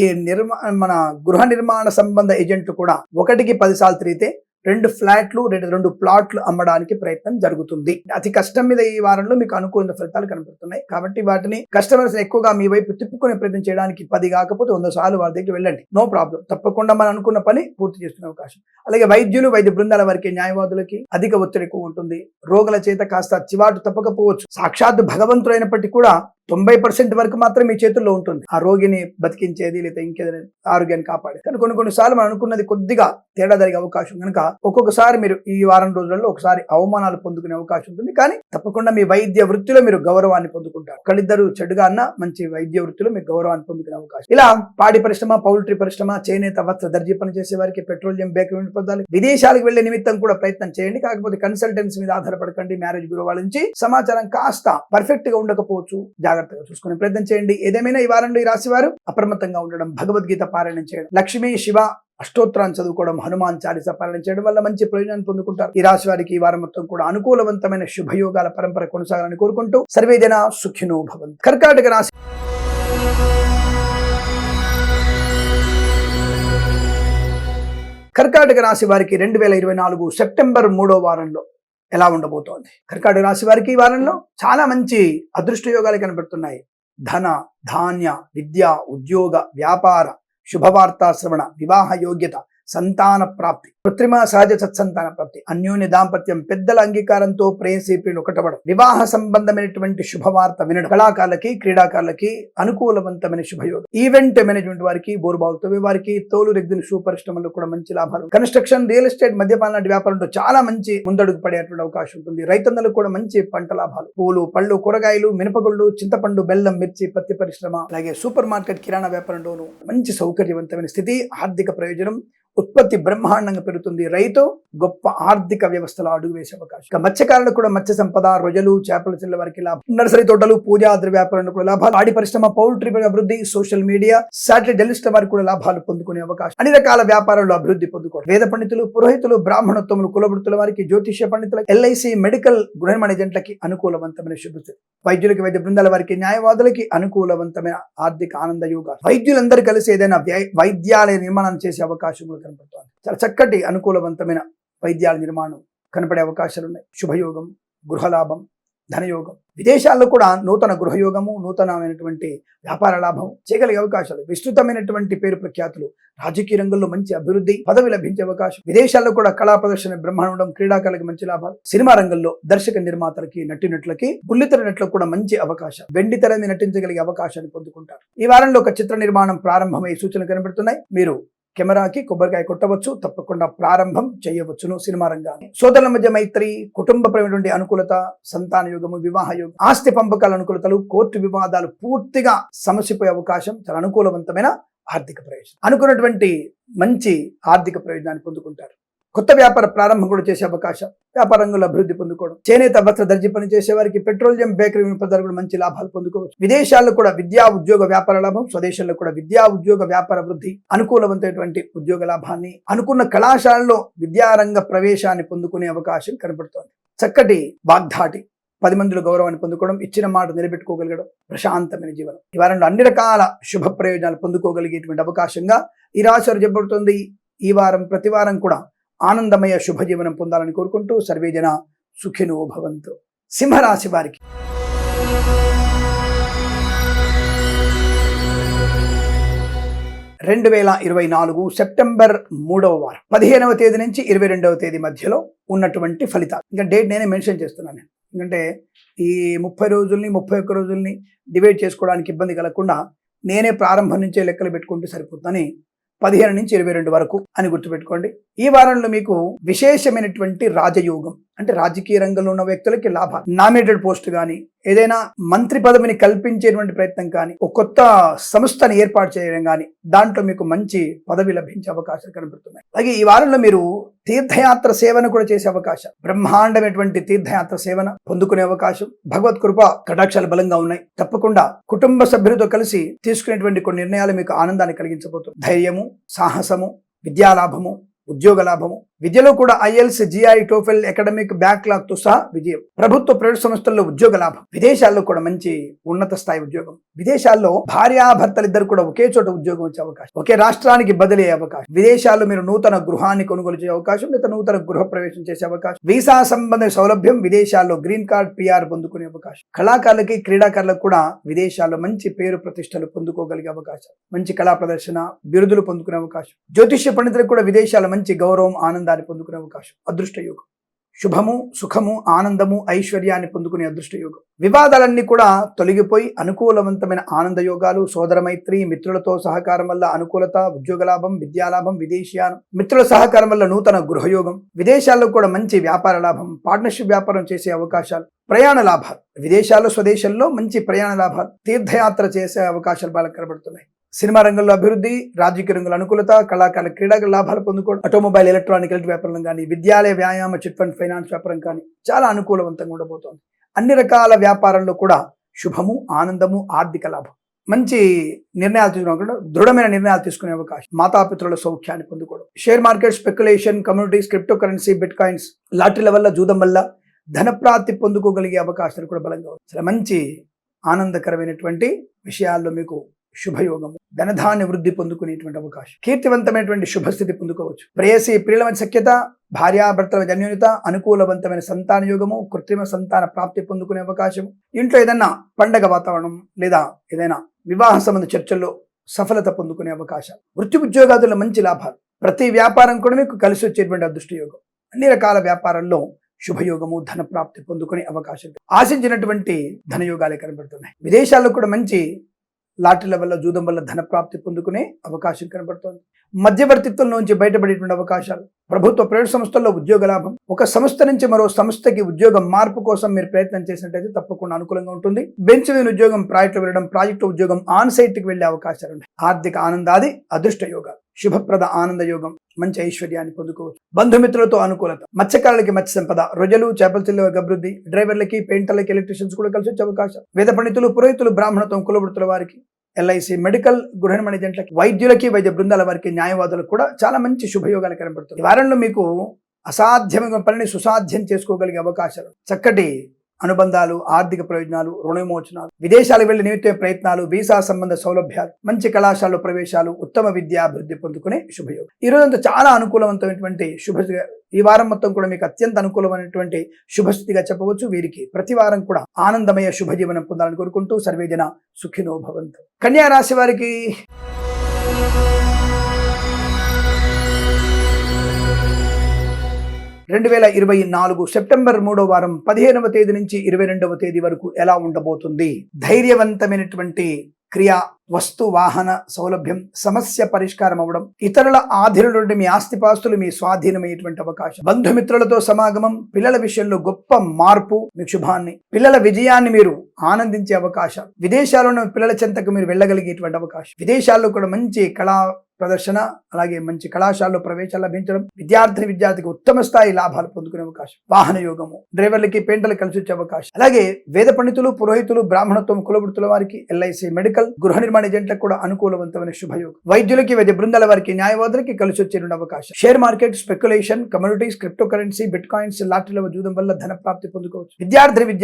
మన గృహ నిర్మాణ సంబంధ ఏజెంట్లు కూడా 1కి 10 సార్లు తిరిగితే 2 ఫ్లాట్లు, 2 ప్లాట్లు అమ్మడానికి ప్రయత్నం జరుగుతుంది. అతి కష్టం మీద ఈ వారంలో మీకు అనుకూల ఫలితాలు కనబడుతున్నాయి. కాబట్టి వాటిని కస్టమర్స్ ఎక్కువగా మీ వైపు తిప్పుకునే ప్రయత్నం చేయడానికి 10 కాకపోతే 100 సార్లు వాళ్ళ దగ్గర వెళ్ళండి, నో ప్రాబ్లం. తప్పకుండా మనం అనుకున్న పని పూర్తి చేసుకునే అవకాశం. అలాగే వైద్యులు, వైద్య బృందాల వారికి, న్యాయవాదులకి అధిక ఒత్తిడి ఎక్కువ ఉంటుంది. రోగుల చేత కాస్త చివాటు తప్పకపోవచ్చు. సాక్షాత్ భగవంతుడైనప్పటికీ కూడా 90% వరకు మాత్రం మీ చేతుల్లో ఉంటుంది, ఆ రోగిని బతికించేది లేదా ఇంకేదైనా ఆరోగ్యాన్ని కాపాడేది. కానీ కొన్నిసార్లు మనం అనుకున్నది కొద్దిగా తేడా జరిగే అవకాశం కనుక ఒక్కొక్కసారి మీరు ఈ వారం రోజులలో ఒకసారి అవమానాలు పొందుకునే అవకాశం ఉంటుంది. కానీ తప్పకుండా మీ వైద్య వృత్తిలో మీరు గౌరవాన్ని పొందుకుంటారు. ఒకళ్ళిద్దరు చెడుగా అన్న మంచి వైద్య వృత్తిలో మీరు గౌరవాన్ని పొందుకునే అవకాశం. ఇలా పాడి పరిశ్రమ, పౌల్ట్రీ పరిశ్రమ, చేనేత, వస్త్ర, దర్జీ పని చేసే వారికి, పెట్రోలియం, బేకరీ పదార్థాలు, విదేశాలకు వెళ్లే నిమిత్తం కూడా ప్రయత్నం చేయండి. కాకపోతే కన్సల్టెన్సీ మీద ఆధారపడకండి. మ్యారేజ్ బ్యూరో వాళ్ళ నుంచి సమాచారం కాస్త పర్ఫెక్ట్ గా ఉండకపోవచ్చు, జాగ్రత్తగా చూసుకునే ప్రయత్నం చేయండి. ఏదేమైనా ఈ వారంలో ఈ రాశి వారు అప్రమత్తంగా ఉండడం, భగవద్గీత పారాయణం చేయడం, లక్ష్మీ, శివ అష్టోత్తరాన్ని చదువుకోవడం, హనుమాన్ చాలీసా పారాయణం చేయడం వల్ల మంచి ప్రయోజనాన్ని పొందుకుంటారు. ఈ రాశి వారికి ఈ వారం మొత్తం కూడా అనుకూలవంతమైన శుభయోగాల పరంపర కొనసాగాలని కోరుకుంటూ సర్వే జన సుఖినో భవంతు. కర్కాటక రాశి కర్కాటక రాశి వారికి 2024 సెప్టెంబర్ 3వ వారంలో ఎలా ఉండబోతోంది? కర్కాటక రాశి వారికి ఈ వారంలో చాలా మంచి అదృష్ట యోగాలు కనబడుతున్నాయి. ధన, ధాన్య, విద్య, ఉద్యోగ, వ్యాపార, శుభవార్తా శ్రవణ, వివాహ యోగ్యత, సంతాన ప్రాప్తి, కృత్రిమ సహజ సత్సంతాన ప్రాప్తి, అన్యోన్య దాంపత్యం, పెద్దల అంగీకారంతో ప్రేయసీపీలు ఒకటవడం, వివాహ సంబంధమైనటువంటి శుభవార్త వినడం, కళాకారులకి, క్రీడాకారులకి అనుకూలవంతమైన శుభయోగం. ఈవెంట్ మేనేజ్మెంట్ వారికి, బోరుబావుతో వారికి, తోలు రెగ్జిన్ షూ పరిశ్రమలో కూడా మంచి లాభాలు. కన్స్ట్రక్షన్, రియల్ ఎస్టేట్, మద్యపాన లాంటి వ్యాపారంలో చాలా మంచి ముందడుగు పడేటువంటి అవకాశం ఉంటుంది. రైతన్నలకు కూడా మంచి పంట లాభాలు. పూలు, పళ్ళు, కూరగాయలు, మినపగుళ్ళు, చింతపండు, బెల్లం, మిర్చి, పత్తి పరిశ్రమ, అలాగే సూపర్ మార్కెట్, కిరాణా వ్యాపారంలోనూ మంచి సౌకర్యవంతమైన స్థితి, ఆర్థిక ప్రయోజనం, ఉత్పత్తి బ్రహ్మాండంగా పెరుగుతుంది. రైతు గొప్ప ఆర్థిక వ్యవస్థలో అడుగు వేసే అవకాశం. ఇక మత్స్యకారులకు కూడా మత్స్య సంపద, రొయ్యలు, చేపల చెల్ల వారికి లాభం. నర్సరీ తోటలు, పూజా ద్రవ్య వ్యాపారులకు కూడా లాభాలు. ఆడి పరిశ్రమ, పౌల్ట్రీ అభివృద్ధి, సోషల్ మీడియా, శాటిలైట్ జర్నలిస్టుల వారికి కూడా లాభాలు పొందుకునే అవకాశం. అన్ని రకాల వ్యాపారాల్లో అభివృద్ధి పొందుకోవడం. వేద పండితులు, పురోహితులు, బ్రాహ్మణోత్తములు, కులవృత్తుల వారికి, జ్యోతిష్య పండితులకు, ఎల్ఐసి, మెడికల్, గృహ నిర్మాణ ఏజెంట్లకి అనుకూలవంతమైన శుభస్థితి. వైద్యులకి, వైద్య బృందాల వారికి, న్యాయవాదులకి అనుకూలవంతమైన ఆర్థిక ఆనంద యోగాలు. వైద్యులందరూ కలిసి ఏదైనా వైద్యాలయ నిర్మాణం చేసే అవకాశం కూడా కనపడుతోంది. చాలా చక్కటి అనుకూలవంతమైన వైద్యాల నిర్మాణం కనపడే అవకాశాలు ఉన్నాయి. శుభయోగం, గృహలాభం, ధనయోగం. విదేశాల్లో కూడా నూతన గృహయోగము, నూతనమైనటువంటి వ్యాపార లాభం చేయగలిగే అవకాశాలు. విస్తృతమైనటువంటి పేరు ప్రఖ్యాతులు, రాజకీయ రంగంలో మంచి అభివృద్ధి, పదవి లభించే అవకాశం. విదేశాల్లో కూడా కళా ప్రదర్శన బ్రహ్మాండం, క్రీడాకారులకు మంచి లాభాలు. సినిమా రంగంలో దర్శక నిర్మాతలకి, నటీనటులకి, బుల్లితెర నటులకు కూడా మంచి అవకాశం. వెండి తెర మీద నటించగలిగే అవకాశాన్ని పొందుకుంటారు. ఈ వారంలో ఒక చిత్ర నిర్మాణం ప్రారంభమయ్యే సూచనలు కనబడుతున్నాయి. మీరు కెమెరాకి కొబ్బరికాయ కొట్టవచ్చు, తప్పకుండా ప్రారంభం చేయవచ్చును. సినిమా రంగాన్ని సోదరుల మధ్య మైత్రి, కుటుంబపరమైనటువంటి అనుకూలత, సంతాన యోగము, వివాహ యోగం, ఆస్తి పంపకాల అనుకూలతలు, కోర్టు వివాదాలు పూర్తిగా సమసిపోయే అవకాశం. చాలా అనుకూలవంతమైన ఆర్థిక ప్రయోజనం. అనుకున్నటువంటి మంచి ఆర్థిక ప్రయోజనాన్ని పొందుకుంటారు. కొత్త వ్యాపార ప్రారంభం కూడా చేసే అవకాశం. వ్యాపార రంగంలో అభివృద్ధి పొందుకోవడం. చేనేత, వస్త్ర, దర్జీ పని చేసే వారికి, పెట్రోలియం, బేకరీ వినియోగదారులు కూడా మంచి లాభాలు పొందుకోవచ్చు. విదేశాల్లో కూడా విద్యా ఉద్యోగ వ్యాపార లాభం, స్వదేశంలో కూడా విద్యా ఉద్యోగ వ్యాపార వృద్ధి, అనుకూలవంతమైనటువంటి ఉద్యోగ లాభాన్ని, అనుకున్న కళాశాలలో విద్యారంగ ప్రవేశాన్ని పొందుకునే అవకాశం కనబడుతోంది. చక్కటి వాగ్ధాటి, 10 మందిలో గౌరవాన్ని పొందుకోవడం, ఇచ్చిన మాట నిలబెట్టుకోగలగడం, ప్రశాంతమైన జీవనం. ఈ వారంలో అన్ని రకాల శుభ ప్రయోజనాలు పొందుకోగలిగేటువంటి అవకాశంగా ఈ రాశి వారు చెప్పబడుతుంది. ఈ వారం ప్రతి వారం కూడా ఆనందమయ శుభజీవనం పొందాలని కోరుకుంటూ సర్వేజన సుఖినో భవంతు. సింహరాశి వారికి 2024 సెప్టెంబర్ 3వ వారం 15వ తేదీ నుంచి 22వ తేదీ మధ్యలో ఉన్నటువంటి ఫలితాలు. ఇంకా డేట్ నేనే మెన్షన్ చేస్తున్నాను. ఎందుకంటే ఈ 30 రోజుల్ని 31 రోజుల్ని డివైడ్ చేసుకోవడానికి ఇబ్బంది కలగకుండా నేనే ప్రారంభం నుంచే లెక్కలు పెట్టుకుంటే సరిపోతుందని 15 నుంచి 22 వరకు అని గుర్తుపెట్టుకోండి. ఈ వారంలో మీకు విశేషమైనటువంటి రాజయోగం, అంటే రాజకీయ రంగంలో ఉన్న వ్యక్తులకి లాభాలు. నామినేటెడ్ పోస్ట్ కానీ, ఏదైనా మంత్రి పదవిని కల్పించేటువంటి ప్రయత్నం కానీ, ఒక కొత్త సంస్థను ఏర్పాటు చేయడం కానీ, దాంట్లో మీకు మంచి పదవి లభించే అవకాశాలు కనబడుతున్నాయి. అలాగే ఈ వారంలో మీరు తీర్థయాత్ర సేవను కూడా చేసే అవకాశం, బ్రహ్మాండమైనటువంటి తీర్థయాత్ర సేవన పొందుకునే అవకాశం. భగవత్ కృప కటాక్షాలు బలంగా ఉన్నాయి. తప్పకుండా కుటుంబ సభ్యులతో కలిసి తీసుకునేటువంటి కొన్ని నిర్ణయాలు మీకు ఆనందాన్ని కలిగించబోతుంది. ధైర్యము, సాహసము, విద్యాలాభము, ఉద్యోగ లాభము. విద్యలో కూడా IELTS, GI, TOEFL, academic backlog తో సహా విజయం. ప్రభుత్వ ప్రైవేట్ సంస్థల్లో ఉద్యోగ లాభం. విదేశాల్లో కూడా మంచి ఉన్నత స్థాయి ఉద్యోగం. విదేశాల్లో భార్యాభర్తలిద్దరు కూడా ఒకే చోట ఉద్యోగం వచ్చే అవకాశం, ఒకే రాష్ట్రానికి బదిలీ అయ్యే అవకాశం. విదేశాల్లో మీరు నూతన గృహాన్ని కొనుగోలు చేసే అవకాశం, లేదా నూతన గృహ ప్రవేశం చేసే అవకాశం. వీసా సంబంధ సౌలభ్యం. విదేశాల్లో గ్రీన్ కార్డ్, పిఆర్ పొందుకునే అవకాశం. కళాకారులకి, క్రీడాకారులకు కూడా విదేశాల్లో మంచి పేరు ప్రతిష్టలు పొందుకోగలిగే అవకాశం. మంచి కళా ప్రదర్శన, బిరుదులు పొందుకునే అవకాశం. జ్యోతిష్య పండితులకు కూడా విదేశాల్లో మంచి గౌరవం, ఆనందాన్ని పొందుకునే అవకాశం. అదృష్ట యోగం. శుభము, సుఖము, ఆనందము, ఐశ్వర్యాన్ని పొందుకునే అదృష్ట యోగం. వివాదాలన్నీ కూడా తొలగిపోయి అనుకూలవంతమైన ఆనంద యోగాలు. సోదర మైత్రి, మిత్రులతో సహకారం వల్ల అనుకూలత, ఉద్యోగ లాభం, విద్యాలాభం. విదేశీయానం, మిత్రుల సహకారం వల్ల నూతన గృహయోగం. విదేశాల్లో కూడా మంచి వ్యాపార లాభం, పార్ట్నర్షిప్ వ్యాపారం చేసే అవకాశాలు. ప్రయాణ లాభాలు. విదేశాల్లో, స్వదేశంలో మంచి ప్రయాణ లాభాలు. తీర్థయాత్ర చేసే అవకాశాలు బాగా కనబడుతున్నాయి. సినిమా రంగంలో అభివృద్ధి, రాజకీయ రంగంలో అనుకూలత, కళాకారుల, క్రీడాకారుల లాభాలు పొందుకోవడం. ఆటోమొబైల్, ఎలక్ట్రానిక్ వ్యాపారం కానీ, విద్యాలయ, వ్యాయామ, చిట్ ఫండ్, ఫైనాన్స్ వ్యాపారం కానీ చాలా అనుకూలవంతంగా ఉండబోతోంది. అన్ని రకాల వ్యాపారంలో కూడా శుభము, ఆనందము, ఆర్థిక లాభం. మంచి నిర్ణయాలు తీసుకోవడం, దృఢమైన నిర్ణయాలు తీసుకునే అవకాశం. మాతాపితృల సౌఖ్యాన్ని పొందుకోవడం. Share market, speculation, communities, crypto currency, bitcoins, లాటరీల వల్ల, జూదం వల్ల ధనప్రాప్తి పొందుకోగలిగే అవకాశాలు కూడా బలంగా ఉన్నాయి. చాలా మంచి ఆనందకరమైనటువంటి విషయాల్లో మీకు శుభయోగము, ధనధాన్య వృద్ధి పొందుకునేటువంటి అవకాశం. కీర్తివంతమైనటువంటి శుభస్థితి పొందుకోవచ్చు. ప్రేయసి, ప్రియుల మధ్య సఖ్యత, భార్యాభర్తల మధ్య అన్యోన్యత, అనుకూలవంతమైన సంతాన యోగము, కృత్రిమ సంతాన ప్రాప్తి పొందుకునే అవకాశం. ఇంట్లో ఏదైనా పండగ వాతావరణం లేదా ఏదైనా వివాహ సంబంధ చర్చల్లో సఫలత పొందుకునే అవకాశం. వృత్తి ఉద్యోగాదుల్లో మంచి లాభాలు. ప్రతి వ్యాపారం కూడా మీకు కలిసి వచ్చేటువంటి అదృష్ట యోగం. అన్ని రకాల వ్యాపారాల్లో శుభయోగము, ధన ప్రాప్తి పొందుకునే అవకాశం. ఆశించినటువంటి ధనయోగాలే కనబడుతున్నాయి. విదేశాల్లో కూడా మంచి లాటరీల వల్ల, జూదం వల్ల ధన ప్రాప్తి పొందుకునే అవకాశం కనబడుతోంది. మధ్యవర్తిత్వం నుంచి బయటపడేటువంటి అవకాశాలు. ప్రభుత్వ ప్రైవేట్ సంస్థల్లో ఉద్యోగ లాభం. ఒక సంస్థ నుంచి మరో సంస్థకి ఉద్యోగం మార్పు కోసం మీరు ప్రయత్నం చేసినట్టయితే తప్పకుండా అనుకూలంగా ఉంటుంది. బెంచ్ మీద ఉద్యోగం, ప్రాజెక్టు వెళ్ళడం, ప్రాజెక్టు ఉద్యోగం, ఆన్ సైట్కి వెళ్లే అవకాశాలు ఉన్నాయి. ఆర్థిక ఆనందాది అదృష్ట యోగాలు. శుభప్రద ఆనంద యోగం, మంచి ఐశ్వర్యాన్ని పొందుకోవచ్చు. బంధుమిత్రులతో అనుకూలత, మత్స్యకారులకి మత్స్య సంపద, రొయ్యలు చేపల చెల్లి అభివృద్ధి, డ్రైవర్లకి పెయింటర్లకి ఎలక్ట్రీషియన్స్ కూడా కలిసి వచ్చే అవకాశం. వేద పండితులు పురోహితులు బ్రాహ్మణత్వం కులవృత్తుల వారికి, ఎల్ఐసి మెడికల్ గృహ నిర్మాణ ఏజెంట్లకి, వైద్యులకి వైద్య బృందాల వారికి, న్యాయవాదులకు కూడా చాలా మంచి శుభయోగాలు కనబడుతుంది. ఈ వారంలో మీకు అసాధ్యమైన పనిని సుసాధ్యం చేసుకోగలిగే అవకాశాలు, చక్కటి అనుబంధాలు, ఆర్థిక ప్రయోజనాలు, రుణ విమోచనాలు, విదేశాలకు వెళ్లి నిమిత్త ప్రయత్నాలు, వీసా సంబంధ సౌలభ్యాలు, మంచి కళాశాలలో ప్రవేశాలు, ఉత్తమ విద్యాభివృద్ధి పొందుకునే శుభయోగం. ఈ రోజంతా చాలా అనుకూలవంతమైనటువంటి ఈ వారం మొత్తం కూడా మీకు అత్యంత అనుకూలమైనటువంటి శుభస్థితిగా చెప్పవచ్చు. వీరికి ప్రతి వారం కూడా ఆనందమయ శుభజీవనం పొందాలని కోరుకుంటూ సర్వేజన సుఖినో భవంతు. కన్యా రాశి వారికి 2024 సెప్టెంబర్ 3వ వారం 15వ తేదీ నుంచి 22వ తేదీ వరకు ఎలా ఉండబోతుంది? ధైర్యవంతమైనటువంటి క్రియ, వస్తు వాహన సౌలభ్యం, సమస్య పరిష్కారం అవ్వడం, ఇతరుల ఆధీనం నుండి మీ ఆస్తిపాస్తులు మీ స్వాధీనమయ్యేటువంటి అవకాశం, బంధుమిత్రులతో సమాగమం, పిల్లల విషయంలో గొప్ప మార్పు, మీకు శుభాన్ని, పిల్లల విజయాన్ని మీరు ఆనందించే అవకాశం, విదేశాల్లో పిల్లల చెంతకు మీరు వెళ్ళగలిగేటువంటి అవకాశం, విదేశాల్లో కూడా మంచి కళా ప్రదర్శన, అలాగే మంచి కళాశాలలో ప్రవేశాలు లభించడం, విద్యార్థికి ఉత్తమ స్థాయి లాభాలు పొందుకునే అవకాశం, వాహన యోగము, డ్రైవర్లకి పెయింటర్లకు కలిసి వచ్చే అవకాశం, అలాగే వేద పండితులు పురోహితులు బ్రాహ్మణత్వం కులవృత్తుల వారికి, ఎల్ఐసి మెడికల్ గృహ నిర్మాణ ఏజెంట్లకు కూడా అనుకూలవంతమైన శుభయోగం, వైద్యులకి వైద్య బృందాల వారికి, న్యాయవాదులకి కలిసి వచ్చేటువంటి అవకాశం, share market, speculation, communities, crypto currency, bitcoins, లాటరీల జూదం వల్ల ధన ప్రాప్తి పొందుకోవచ్చు. విద్యార్థికి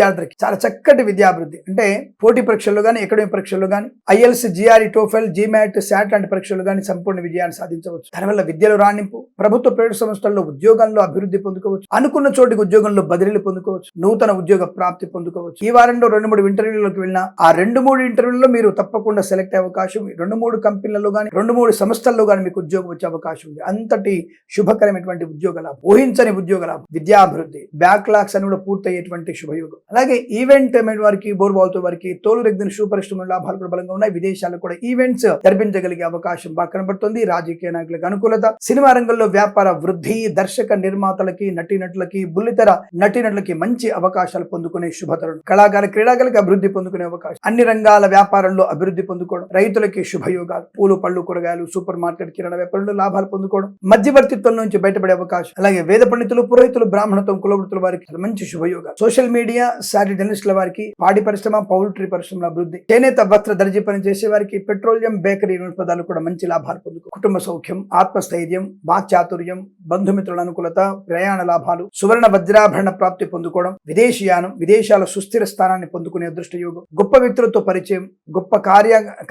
చాలా చక్కటి విద్యాభివృద్ధి, అంటే పోటీ పరీక్షల్లో కానీ, అకాడమిక్ పరీక్షల్లో కానీ, IELTS, GRE, TOEFL, GMAT, SAT లాంటి పరీక్షలు కానీ సంపూర్ణ విజయాన్ని సాధించవచ్చు. దానివల్ల విద్యలో రాణింపు, ప్రభుత్వ ప్రైవేట్ సంస్థల్లో ఉద్యోగాల్లో అభివృద్ధి పొందుకోవచ్చు, అనుకున్న చోటికి ఉద్యోగంలో బదిలీలు పొందుకోవచ్చు, నూతన ఉద్యోగ ప్రాప్తి పొందుకోవచ్చు. ఈ వారంలో 2-3 ఇంటర్వ్యూలకు వెళ్ళినా ఆ 2-3 ఇంటర్వ్యూల్లో మీరు తప్పకుండా సెలెక్ట్ అయ్యే అవకాశం, 2-3 కంపెనీలలో కానీ 2-3 సంస్థల్లో కానీ మీకు ఉద్యోగం వచ్చే అవకాశం ఉంది. అంతటి శుభకరమైనటువంటి ఉద్యోగ లాభం, ఊహించని ఉద్యోగ లాభం, విద్యాభివృద్ధి, బ్యాక్లాగ్స్ అని కూడా పూర్తయ్యేటువంటి శుభయోగం. అలాగే ఈవెంట్ వారికి, బోర్బాల్తో వారికి, తోలు రెగ్గిన షూ పరిశ్రమ లాభాలు కూడా బలంగా ఉన్నాయి. విదేశాల్లో కూడా ఈవెంట్స్ జరిపించగలిగే అవకాశం బాగా కనబడుతుంది. రాజకీయ నాయకులకు అనుకూలత, సినిమా రంగంలో వ్యాపార వృద్ధి, దర్శక నిర్మాతలకి, నటీనటులకి, బుల్లితెర నటీనటులకి మంచి అవకాశాలు పొందుకునే శుభతరుణం, కళాకార క్రీడాకారులకు అభివృద్ధి పొందుకునే అవకాశం, అన్ని రంగాల వ్యాపారంలో అభివృద్ధి పొందుకోవడం, రైతులకి శుభయోగాలు, పూలు పళ్ళు కూరగాయలు, సూపర్ మార్కెట్ కిరాణా వ్యాపారంలో లాభాలు పొందుకోవడం, మధ్యవర్తిత్వం నుంచి బయటపడే అవకాశం, అలాగే వేద పండితులు పురోహితులు బ్రాహ్మణత్వం కులవృత్తుల వారికి మంచి శుభయోగాలు, సోషల్ మీడియా, శారీ జర్నలిస్టుల వారికి, పాడి పరిశ్రమ, పౌల్ట్రీ పరిశ్రమల అభివృద్ధి, చేనేత వస్త్ర దర్జీ పని చేసే వారికి, పెట్రోలియం, బేకరీ పదాలు కూడా మంచి లాభాలు పొందుకో, కుటుంబ సౌఖ్యం, ఆత్మస్థైర్యం, వాక్చాతుర్యం, బంధుమిత్రుల అనుకూలత, ప్రయాణ లాభాలు, సువర్ణ వజ్రాభరణ ప్రాప్తి పొందుకోవడం, విదేశీయానం, విదేశాల సుస్థిర స్థానాన్ని పొందుకునే అదృష్ట యోగం, గొప్ప వ్యక్తులతో పరిచయం, గొప్ప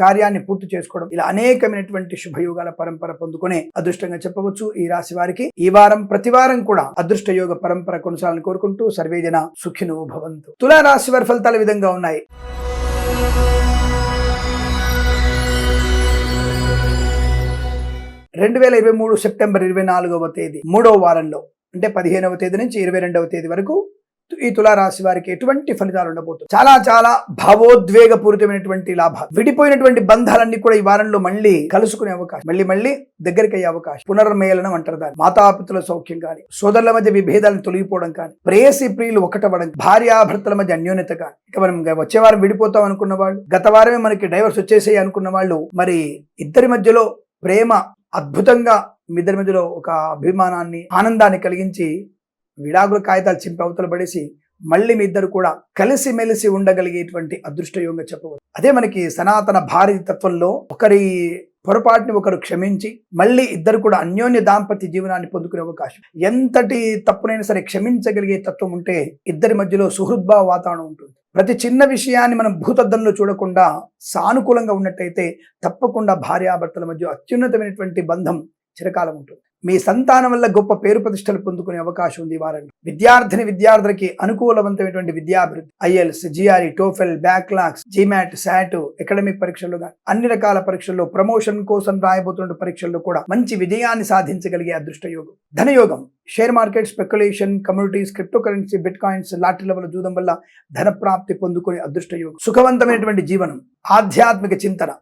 కార్యాన్ని పూర్తి చేసుకోవడం, ఇలా అనేకమైనటువంటి శుభయోగాల పరంపర పొందుకునే అదృష్టంగా చెప్పవచ్చు. ఈ రాశి వారికి ఈ వారం ప్రతి వారం కూడా అదృష్ట యోగ పరంపర కొనసాగాలని కోరుకుంటూ సర్వేజన సుఖినో భవంతు. తులా రాశి వారి ఫలితాలు ఈ విధంగా ఉన్నాయి. 2023 సెప్టెంబర్ 24వ తేదీ 3వ వారంలో, అంటే 15వ తేదీ నుంచి 22వ తేదీ వరకు ఈ తులారాశి వారికి ఎటువంటి ఫలితాలు ఉండబోతుంది? చాలా భావోద్వేగపూరితమైనటువంటి లాభాలు, విడిపోయినటువంటి బంధాలన్నీ కూడా ఈ వారంలో మళ్ళీ కలుసుకునే అవకాశం, మళ్ళీ దగ్గరికి అయ్యే అవకాశం, పునర్మేళనం అంటారు దాన్ని, మాతాపితుల సౌఖ్యం కానీ, సోదరుల మధ్య విభేదాలను తొలగిపోవడం కానీ, ప్రేయసి ప్రియులు ఒకటవడం, భార్యాభర్తల మధ్య అన్యోన్యత కానీ, ఇక మనం వచ్చే వారం విడిపోతాం అనుకున్న వాళ్ళు, గత వారమే మనకి డైవర్స్ వచ్చేసాయి అనుకున్న వాళ్ళు, మరి ఇద్దరి మధ్యలో ప్రేమ అద్భుతంగా మీ ఇద్దరి మధ్యలో ఒక అభిమానాన్ని, ఆనందాన్ని కలిగించి విడాకుల కాగితాలు చింపి అవతల పడేసి మళ్ళీ మీ ఇద్దరు కూడా కలిసిమెలిసి ఉండగలిగేటువంటి అదృష్టయోగంగా చెప్పవచ్చు. అదే మనకి సనాతన భారతీయ తత్వంలో ఒకరి పొరపాటుని ఒకరు క్షమించి మళ్ళీ ఇద్దరు కూడా అన్యోన్య దాంపత్య జీవనాన్ని పొందుకునే అవకాశం. ఎంతటి తప్పునైనా సరే క్షమించగలిగే తత్వం ఉంటే ఇద్దరి మధ్యలో సుహృద్భావ వాతావరణం ఉంటుంది. ప్రతి చిన్న విషయాన్ని మనం భూతద్దంలో చూడకుండా సానుకూలంగా ఉన్నట్టయితే తప్పకుండా భార్యాభర్తల మధ్య అత్యున్నతమైనటువంటి బంధం చిరకాలం ఉంటుంది. మీ సంతానం వల్ల గొప్ప పేరు ప్రతిష్టలు పొందుకునే అవకాశం ఉంది ఈ వారంలో. విద్యార్థులకి అనుకూలవంతమైనటువంటి విద్యాభివృద్ధి, IELTS, GRE, TOEFL, backlogs, GMAT, SAT, academic పరీక్షల్లో కానీ అన్ని రకాల పరీక్షల్లో, ప్రమోషన్ కోసం రాయబోతున్న పరీక్షల్లో కూడా మంచి విజయాన్ని సాధించగలిగే అదృష్ట యోగం. ధనయోగం, share market, speculation, communities, crypto currency, bitcoins, లాటరీల వల్ల జూదం వల్ల ధన ప్రాప్తి పొందుకునే అదృష్ట యోగం. సుఖవంతమైనటువంటి జీవనం, ఆధ్యాత్మిక చింతన,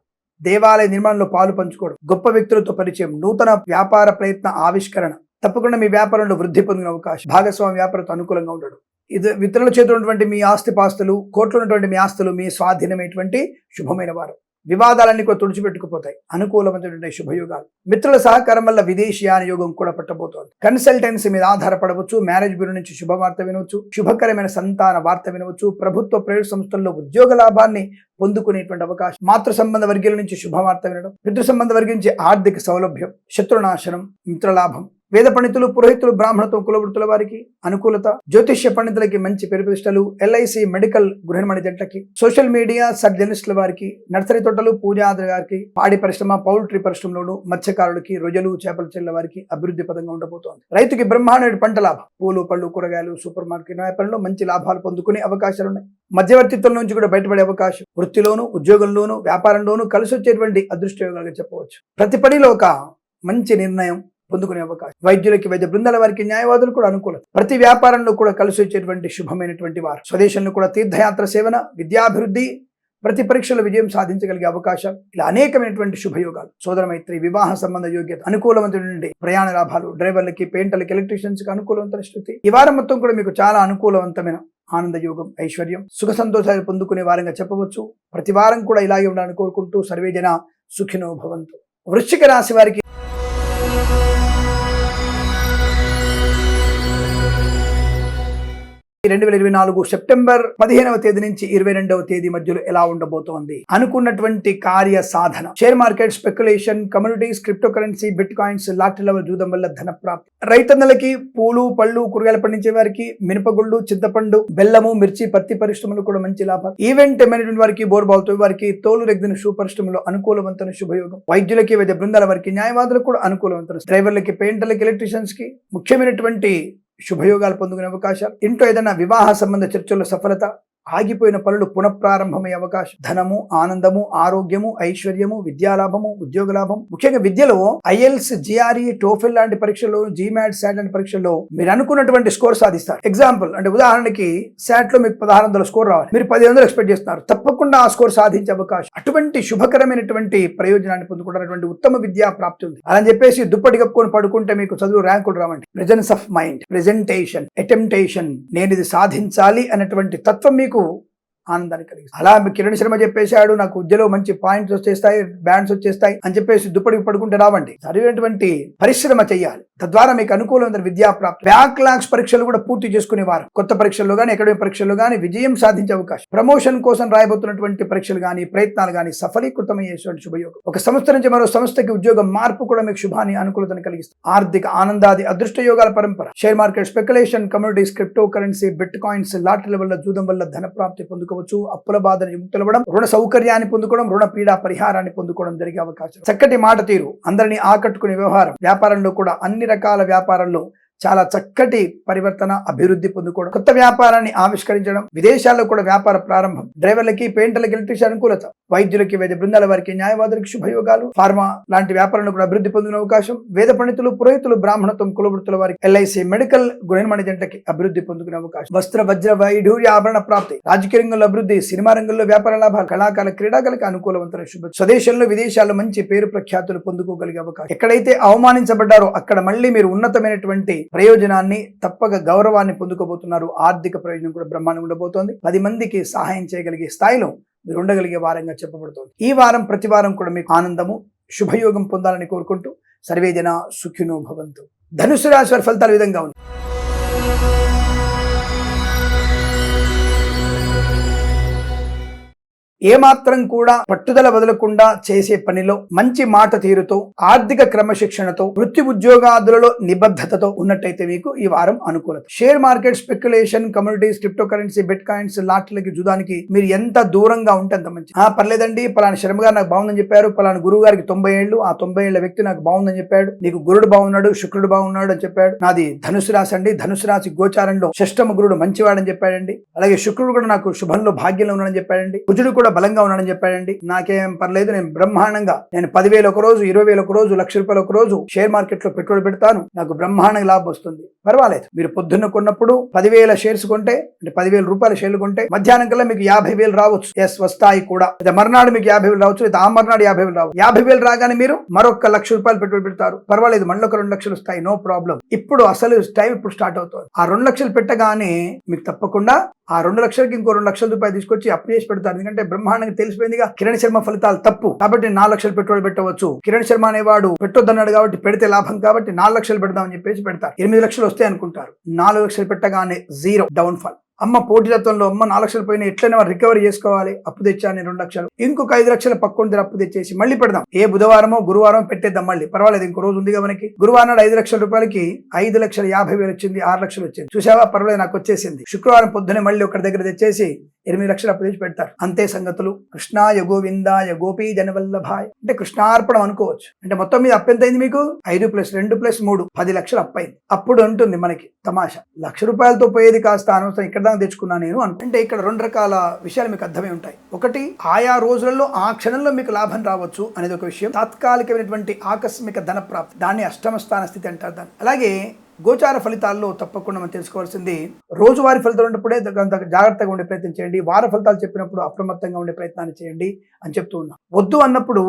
దేవాలయ నిర్మాణంలో పాలు పంచుకోవడం, గొప్ప వ్యక్తులతో పరిచయం, నూతన వ్యాపార ప్రయత్న ఆవిష్కరణ, తప్పకుండా మీ వ్యాపారంలో వృద్ధి పొందిన అవకాశం, భాగస్వామి వ్యాపారంతో అనుకూలంగా ఉండడం, ఇది ఇతరుల చేతులు ఉన్నటువంటి మీ ఆస్తిపాస్తులు, కోట్లు ఉన్నటువంటి మీ ఆస్తులు మీ స్వాధీనమైనటువంటి శుభమైన వారం. వివాదాలన్నీ కూడా తుడిచిపెట్టుకుపోతాయి. అనుకూలమైనటువంటి శుభయోగాలు. మిత్రుల సహకారం వల్ల విదేశీయాన యోగం కూడా పట్టబోతోంది. కన్సల్టెన్సీ మీద ఆధారపడవచ్చు. మ్యారేజ్ బ్యూరో నుంచి శుభవార్త వినవచ్చు. శుభకరమైన సంతాన వార్త వినవచ్చు. ప్రభుత్వ ప్రైవేట్ సంస్థల్లో ఉద్యోగ లాభాన్ని పొందుకునేటువంటి అవకాశం. మాతృ సంబంధ వర్గీయుల నుంచి శుభవార్త వినడం. పితృ సంబంధ వర్గం నుంచి ఆర్థిక సౌలభ్యం, శత్రునాశనం, మిత్రలాభం. వేద పండితులు, పురోహితులు, బ్రాహ్మణత్వం, కులవృత్తుల వారికి అనుకూలత. జ్యోతిష్య పండితులకి మంచి పేరు ప్రతిష్టలు. ఎల్ఐసి, మెడికల్, గృహిణి జంటకి. సోషల్ మీడియా సర్జనిస్టుల వారికి, నర్సరీ తోటలు, పూజాదుల వారికి, పాడి పరిశ్రమ, పౌల్ట్రీ పరిశ్రమలోను, మత్స్యకారులకి, రొయ్యలు, చేపల చెల్ల వారికి అభివృద్ధి పదంగా ఉండబోతోంది. రైతుకి బ్రహ్మాండ పంట లాభం. పూలు, పళ్ళు, కూరగాయలు, సూపర్ మార్కెట్ వ్యాపారంలో మంచి లాభాలు పొందుకునే అవకాశాలున్నాయి. మధ్యవర్తిత్వం నుంచి కూడా బయటపడే అవకాశం. వృత్తిలోను, ఉద్యోగంలోను, వ్యాపారంలోను కలిసి వచ్చేటువంటి అదృష్టయోగాలుగా చెప్పవచ్చు. ప్రతి పనిలో ఒక మంచి నిర్ణయం పొందుకునే అవకాశం. వైద్యులకి, వైద్య బృందాల వారికి, న్యాయవాదులు కూడా అనుకూలం. ప్రతి వ్యాపారంలో కూడా కలిసి వచ్చేటువంటి శుభమైనటువంటి వారు. స్వదేశంలో కూడా తీర్థయాత్ర సేవన, విద్యాభివృద్ధి, ప్రతి పరీక్షలో విజయం సాధించగలిగే అవకాశం. ఇలా అనేకమైనటువంటి శుభయోగాలు. సోదర మైత్రి, వివాహ సంబంధ యోగ్యత, అనుకూలవంతమైనటువంటి ప్రయాణ లాభాలు. డ్రైవర్లకి, పెయింటర్లకి, ఎలక్ట్రీషియన్స్ కి అనుకూలవంతమైన స్థితి. ఈ వారం మొత్తం కూడా మీకు చాలా అనుకూలవంతమైన ఆనంద యోగం, ఐశ్వర్యం, సుఖ సంతోషాలు పొందుకునే వారంగా చెప్పవచ్చు. ప్రతి వారం కూడా ఇలాగే ఉండాలని కోరుకుంటూ సర్వేజన సుఖినో భవంతు. వృశ్చిక రాశి వారికి 2024 సెప్టెంబర్ 15వ తేదీ నుంచి 22వ తేదీ మధ్యలో ఎలా ఉండబోతోంది? అనుకున్నటువంటి కార్య సాధన. Share market, speculation, communities, crypto currency, bitcoins, lottery లెవెల్ జూదం వల్ల ధన ప్రాప్తి. రైతన్నలకి, పూలు, పళ్ళు, కూరగాయలు పండించే వారికి, మినపగుళ్ళు, చింతపండు, బెల్లము, మిర్చి, పత్తి పరిశ్రమలు కూడా మంచి లాభం. ఈవెంట్ మేనేజ్మెంట్ వారికి, బోర్బాల్తో వారికి, తోలు రెగ్గిన షూ పరిశ్రమలో అనుకూలవంతమైన శుభయోగం. వైద్యులకి, వైద్య బృందాల వారికి, న్యాయవాదులకు కూడా అనుకూలవంతమైన. డ్రైవర్లకి, పెయింటర్లకి, ఎలక్ట్రీషియన్స్ కి ముఖ్యమైనటువంటి శుభయోగాలు పొందుకునే అవకాశాలు. ఇంట్లో ఏదైనా వివాహ సంబంధ చర్చల్లో సఫలత. ఆగిపోయిన పనులు పునఃప్రారంభమయ్యే అవకాశం. ధనము, ఆనందము, ఆరోగ్యము, ఐశ్వర్యము, విద్యాలాభము, ఉద్యోగ లాభం. ముఖ్యంగా విద్యలో ఐఎల్స్, జిఆర్ఈ, టోఫెల్ లాంటి పరీక్షల్లో, జీమాట్, శాట్ లాంటి పరీక్షల్లో మీరు అనుకున్నటువంటి స్కోర్ సాధిస్తారు. ఎగ్జాంపుల్ అంటే ఉదాహరణకి శాట్ లో మీకు 1600 స్కోర్ రావాలి, మీరు 1500 ఎక్స్పెక్ట్ చేస్తున్నారు. తప్పకుండా ఆ స్కోర్ సాధించే అవకాశం. అటువంటి శుభకరమైనటువంటి ప్రయోజనాన్ని పొందుకున్నటువంటి ఉత్తమ విద్యా ప్రాప్తి ఉంది. అలా చెప్పేసి దుప్పటి కప్పుకొని పడుకుంటే మీకు చదువు ర్యాంకులు రావండి. ప్రెజెన్స్ ఆఫ్ మైండ్, ప్రెజెంటేషన్, అటెంప్టేషన్, నేను ఇది సాధించాలి అన్నటువంటి తత్వం మీకు ఆనందాన్ని కలిగిస్తుంది. అలా కిరణ్ శర్మ చెప్పేశాడు, నాకు విద్యలో మంచి పాయింట్స్ వచ్చేస్తాయి, బ్యాండ్స్ వచ్చేస్తాయి అని చెప్పేసి దుప్పటికి పడుకుంటే రావండి. సరైనటువంటి పరిశ్రమ చేయాలి. తద్వారా మీకు అనుకూలమైన విద్యా ప్రాప్తి. బ్యాక్లాగ్స్ పరీక్షలు కూడా పూర్తి చేసుకునేవారు. కొత్త పరీక్షల్లో కానీ, అకాడమిక్ పరీక్షల్లో కానీ విజయం సాధించే అవకాశం. ప్రమోషన్ కోసం రాయబోతున్నటువంటి పరీక్షలు కానీ, ప్రయత్నాలు కానీ సఫలీకృతమయ్యేటువంటి శుభయోగం. ఒక సంస్థ నుంచి మరో సంస్థకి ఉద్యోగం మార్పు కూడా మీకు శుభాన్ని, అనుకూలతను కలిగిస్తుంది. ఆర్థిక ఆనందాది అదృష్ట యోగాల పరంపర. Share market, speculation, communities, crypto currency, bitcoins, lottery వల్ల జూదం వల్ల ధన ప్రాప్తి పొందుకోవచ్చు. అప్పుల బాధను విముక్తులవ్వడం, రుణ సౌకర్యాన్ని పొందుకోవడం, రుణ పీడా పరిహారాన్ని పొందుకోవడం జరిగే అవకాశం. చక్కటి మాట తీరు, అందరినీ ఆకట్టుకునే వ్యవహారం. వ్యాపారంలో కూడా అన్ని రకాల వ్యాపారంలో చాలా చక్కటి పరివర్తన, అభివృద్ధి పొందుకోవడం, కొత్త వ్యాపారాన్ని ఆవిష్కరించడం, విదేశాల్లో కూడా వ్యాపార ప్రారంభం. డ్రైవర్లకి, పెయింటర్లకి, ఎలక్ట్రీషియన్ అనుకూలత. వైద్యులకి, వైద్య బృందాల వారికి, న్యాయవాదులకి శుభయోగాలు. ఫార్మా లాంటి వ్యాపారంలో కూడా అభివృద్ధి పొందిన అవకాశం. వేద పండితులు, పురోహితులు, బ్రాహ్మణత్వం, కులవృత్తుల వారికి, ఎల్ఐసి, మెడికల్, గృహిణి జంటకి అభివృద్ధి పొందుకునే అవకాశం. వస్త్ర, వజ్ర, వైఢూర్య, ఆభరణ ప్రాప్తి. రాజకీయ రంగంలో అభివృద్ధి, సినిమా రంగంలో వ్యాపార లాభాలు. కళాకారుల, క్రీడాకారులకు అనుకూలవంతమైన శుభ. స్వదేశంలో, విదేశాల్లో మంచి పేరు ప్రఖ్యాతులు పొందుకోగలిగే అవకాశం. ఎక్కడైతే అవమానించబడ్డారో అక్కడ మళ్ళీ మీరు ఉన్నతమైనటువంటి ప్రయోజనాన్ని, తప్పక గౌరవాన్ని పొందుకోబోతున్నారు. ఆర్థిక ప్రయోజనం కూడా బ్రహ్మాండంగా ఉండబోతోంది. 10 మందికి సహాయం చేయగలిగే స్థాయిలో మీరు ఉండగలిగే వారంగా చెప్పబడుతోంది. ఈ వారం ప్రతి వారం కూడా మీకు ఆనందము, శుభయోగం పొందాలని కోరుకుంటూ సర్వేజన సుఖినో భవంతు. ధనుసు రాశి వారి ఫలితాలు ఈ విధంగా ఉన్నాయి. ఏమాత్రం కూడా పట్టుదల వదలకుండా చేసే పనిలో మంచి మాట తీరుతో, ఆర్థిక క్రమశిక్షణతో, వృత్తి ఉద్యోగాదులలో నిబద్ధతతో ఉన్నట్టయితే మీకు ఈ వారం అనుకూలత. Share market, speculation, communities, crypto currency, bitcoins, లాటరీలకి, జూదానికి మీరు ఎంత దూరంగా ఉంటే అంత మంచి. పర్లేదండి, పలానా శర్మ గారు నాకు బాగుందని చెప్పారు, పలానా గురువు గారికి 90 ఏళ్ళు, ఆ 90 ఏళ్ల వ్యక్తి నాకు బాగుందని చెప్పాడు, నీకు గురుడు బాగున్నాడు, శుక్రుడు బాగున్నాడు అని చెప్పాడు. నాది ధనుసు రాశి అండి, ధనుసు రాశి గోచారంలో షష్టమ గురుడు మంచివాడని చెప్పాడండి. అలాగే శుక్రుడు కూడా నాకు శుభంలో భాగ్యంలో ఉన్నాడని చెప్పాడండి. కుజుడు కూడా బలంగా ఉన్నాడని చెప్పాడండి. నాకేం పర్లేదు, నేను బ్రహ్మాండంగా, నేను 10,000 ఒక రోజు, 20,000 ఒక రోజు, ₹1,00,000 ఒక రోజు షేర్ మార్కెట్ లో పెట్టుబడి పెడతాను, నాకు బ్రహ్మాండంగా లాభం వస్తుంది. పర్వాలేదు, మీరు పొద్దున్న కొన్నప్పుడు 10,000 షేర్స్ కొంటే, అంటే 10,000 రూపాయల షేర్లు కొంటే మధ్యాహ్నం కల్లా మీకు 50,000 రావచ్చు. ఎస్, వస్తాయి కూడా. మర్నాడు మీకు 50,000 రావచ్చు, లేదా ఆ మర్నాడు 50,000 రావచ్చు. 50,000 రాగానే మీరు మరొక ₹1,00,000 పెట్టుబడి పెడతారు. పర్వాలేదు, మళ్ళీ ఒక 2 లక్షలు వస్తాయి, నో ప్రాబ్లం. ఇప్పుడు అసలు టైం ఇప్పుడు స్టార్ట్ అవుతుంది. ఆ 2 లక్షలు పెట్టగానే మీకు తప్పకుండా ఆ 2 లక్షలకి ఇంకో 2 లక్షల రూపాయలు తీసుకొచ్చి అప్పు చేసి పెడతారు. ఎందుకంటే బ్రహ్మాండంగా తెలిసిపోయిందిగా కిరణ్ శర్మ ఫలితాలు తప్పు కాబట్టి 4 లక్షలు పెట్టుబడి పెట్టవచ్చు. కిరణ్ శర్మ అనేవాడు పెట్టొద్దన్నాడు కాబట్టి పెడితే లాభం కాబట్టి 4 లక్షలు పెడదామని చెప్పేసి పెడతారు. 8 లక్షలు వస్తాయి అనుకుంటారు. 4 లక్షలు పెట్టగానే 0 డౌన్ ఫాల్. అమ్మ పోటీలత్వంలో 4 లక్షలు పోయినా ఎట్లైనా రికవరీ చేసుకోవాలి. అప్పు తెచ్చాను 2 లక్షలు, ఇంకొక 5 లక్షల పక్కన అప్పు తెచ్చేసి మళ్ళీ పెడదాం. ఏ బుధవారమో గురువారం పెట్టేద్దాం. మళ్ళీ పర్వాలేదు, ఇంకో రోజు ఉందిగా మనకి. గురువారం నాడు 5 లక్షల రూపాయలకి 5,50,000 వచ్చింది, 6 లక్షలు వచ్చింది. చూసావా, పర్వాలేదు నాకు వచ్చేసింది. శుక్రవారం పొద్దునే మళ్ళీ ఒకటి దగ్గర తెచ్చేసి 8 లక్షలు అప్పు తెచ్చి పెడతారు. అంతే సంగతులు. కృష్ణాయ గోవిందాయ గోపీ జనవల్లభాయ్ అంటే కృష్ణార్పణం అనుకోవచ్చు. అంటే మొత్తం మీద అప్పు ఎంత అయింది మీకు? 5 + 2 + 3 10 లక్షలు అప్పైంది. అప్పుడు ఉంటుంది మనకి తమాషా, 1,00,000 రూపాయలతో పోయేది కాస్త అనవసరం ఇక్కడ దాకా తెచ్చుకున్నా నేను అంటే ఇక్కడ 2 రకాల విషయాలు మీకు అర్థమై ఉంటాయి. ఒకటి, ఆయా రోజులలో ఆ క్షణంలో మీకు లాభం రావచ్చు అనేది ఒక విషయం. తాత్కాలికమైనటువంటి ఆకస్మిక ధన ప్రాప్తి, దాన్ని అష్టమ స్థాన స్థితి అంటారు దాన్ని. అలాగే గోచార ఫలితాల్లో తప్పకుండా మనం తెలుసుకోవాల్సింది, రోజువారీ ఫలితాలు ఉన్నప్పుడే జాగ్రత్తగా ఉండే ప్రయత్నం చేయండి. వార ఫలితాలు చెప్పినప్పుడు అప్రమత్తంగా ఉండే ప్రయత్నాన్ని చేయండి అని చెప్తూ ఉన్నా. వద్దు అన్నప్పుడు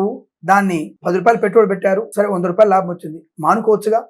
దాన్ని 10 రూపాయలు పెట్టుబడి పెట్టారు, సరే 100 రూపాయలు లాభం వచ్చింది, మానుకోవచ్చుగా.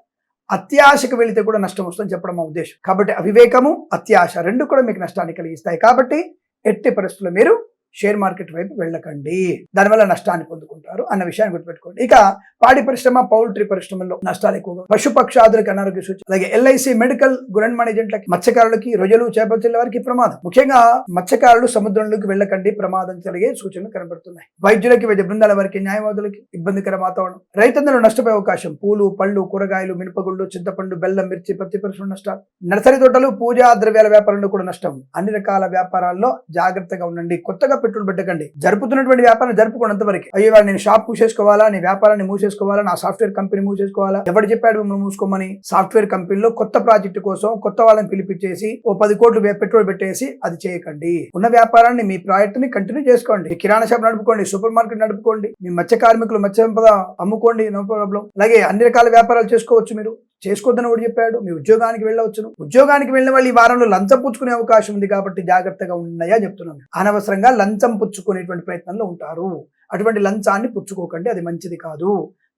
అత్యాశకు వెళితే కూడా నష్టం వస్తుందని చెప్పడం మా ఉద్దేశం. కాబట్టి అవివేకము, అత్యాశ 2 కూడా మీకు నష్టాన్ని కలిగిస్తాయి. కాబట్టి ఎట్టి పరిస్థితుల్లో మీరు షేర్ మార్కెట్ వైపు వెళ్ళకండి, దానివల్ల నష్టాన్ని పొందుకుంటారు అన్న విషయాన్ని గుర్తుపెట్టుకోండి. ఇక పాడి పరిశ్రమ, పౌల్ట్రీ పరిశ్రమల్లో నష్టాలు ఎక్కువగా. పశుపక్షాదులకు అనారోగ్య సూచన. అలాగే ఎల్ఐసి, మెడికల్, గురెన్మన్ ఏజెంట్లకి, మత్స్యకారులకి, రొయ్యలు, చేపలు చెల్లే వారికి ప్రమాదం. ముఖ్యంగా మత్స్యకారులు సముద్రంలోకి వెళ్ళకండి, ప్రమాదం కలిగే సూచనలు కనబడుతున్నాయి. వైద్యులకి, వైద్య బృందాల వారికి, న్యాయవాదులకి ఇబ్బందికర వాతావరణం. రైతందరూ నష్టపోయే అవకాశం. పూలు, పళ్ళు, కూరగాయలు, మినపగుళ్ళు, చింతపండు, బెల్లం, మిర్చి, పత్తి పరిశ్రమ నష్టాలు. నర్సరీ తోటలు, పూజా ద్రవ్యాల వ్యాపారంలో కూడా నష్టం. అన్ని రకాల వ్యాపారాల్లో జాగ్రత్తగా ఉండండి. కొత్తగా పెట్టుబడి పెట్టకండి. జరుపుతున్నటువంటి వ్యాపారం జరుపుకున్నంత వరకు. అయ్యో నేను షాప్ మూసేసుకోవాలా, నీ వ్యాపారాన్ని మూసేసుకోవాలా, నా సాఫ్ట్వేర్ కంపెనీ మూసేసుకోవాలా, ఎవరు చెప్పాడు మిమ్మల్ని మూసుకోమని? సాఫ్ట్వేర్ కంపెనీలో కొత్త ప్రాజెక్టు కోసం కొత్త వాళ్ళని పిలిపించేసి ఓ 10 కోట్లు పెట్టుబడి పెట్టేసి అది చేయకండి. ఉన్న వ్యాపారాన్ని, మీ ప్రాజెక్ట్ ని కంటిన్యూ చేసుకోండి. కిరాణా షాప్ నడుపుకోండి, సూపర్ మార్కెట్ నడుపుకోండి, మీ మత్స్య కార్మికులు మత్స్య సంపద అమ్ముకోండి, నో ప్రాబ్లం. అలాగే అన్ని రకాల వ్యాపారాలు చేసుకోవచ్చు. మీరు చేసుకోవద్దని కూడా చెప్పాడు. మీ ఉద్యోగానికి వెళ్ళవచ్చును. ఉద్యోగానికి వెళ్ళిన వాళ్ళు ఈ వారంలో లంచం పుచ్చుకునే అవకాశం ఉంది కాబట్టి జాగ్రత్తగా ఉన్నాయా చెప్తున్నాను. అనవసరంగా లంచం పుచ్చుకునేటువంటి ప్రయత్నంలో ఉంటారు. అటువంటి లంచాన్ని పుచ్చుకోకండి, అది మంచిది కాదు.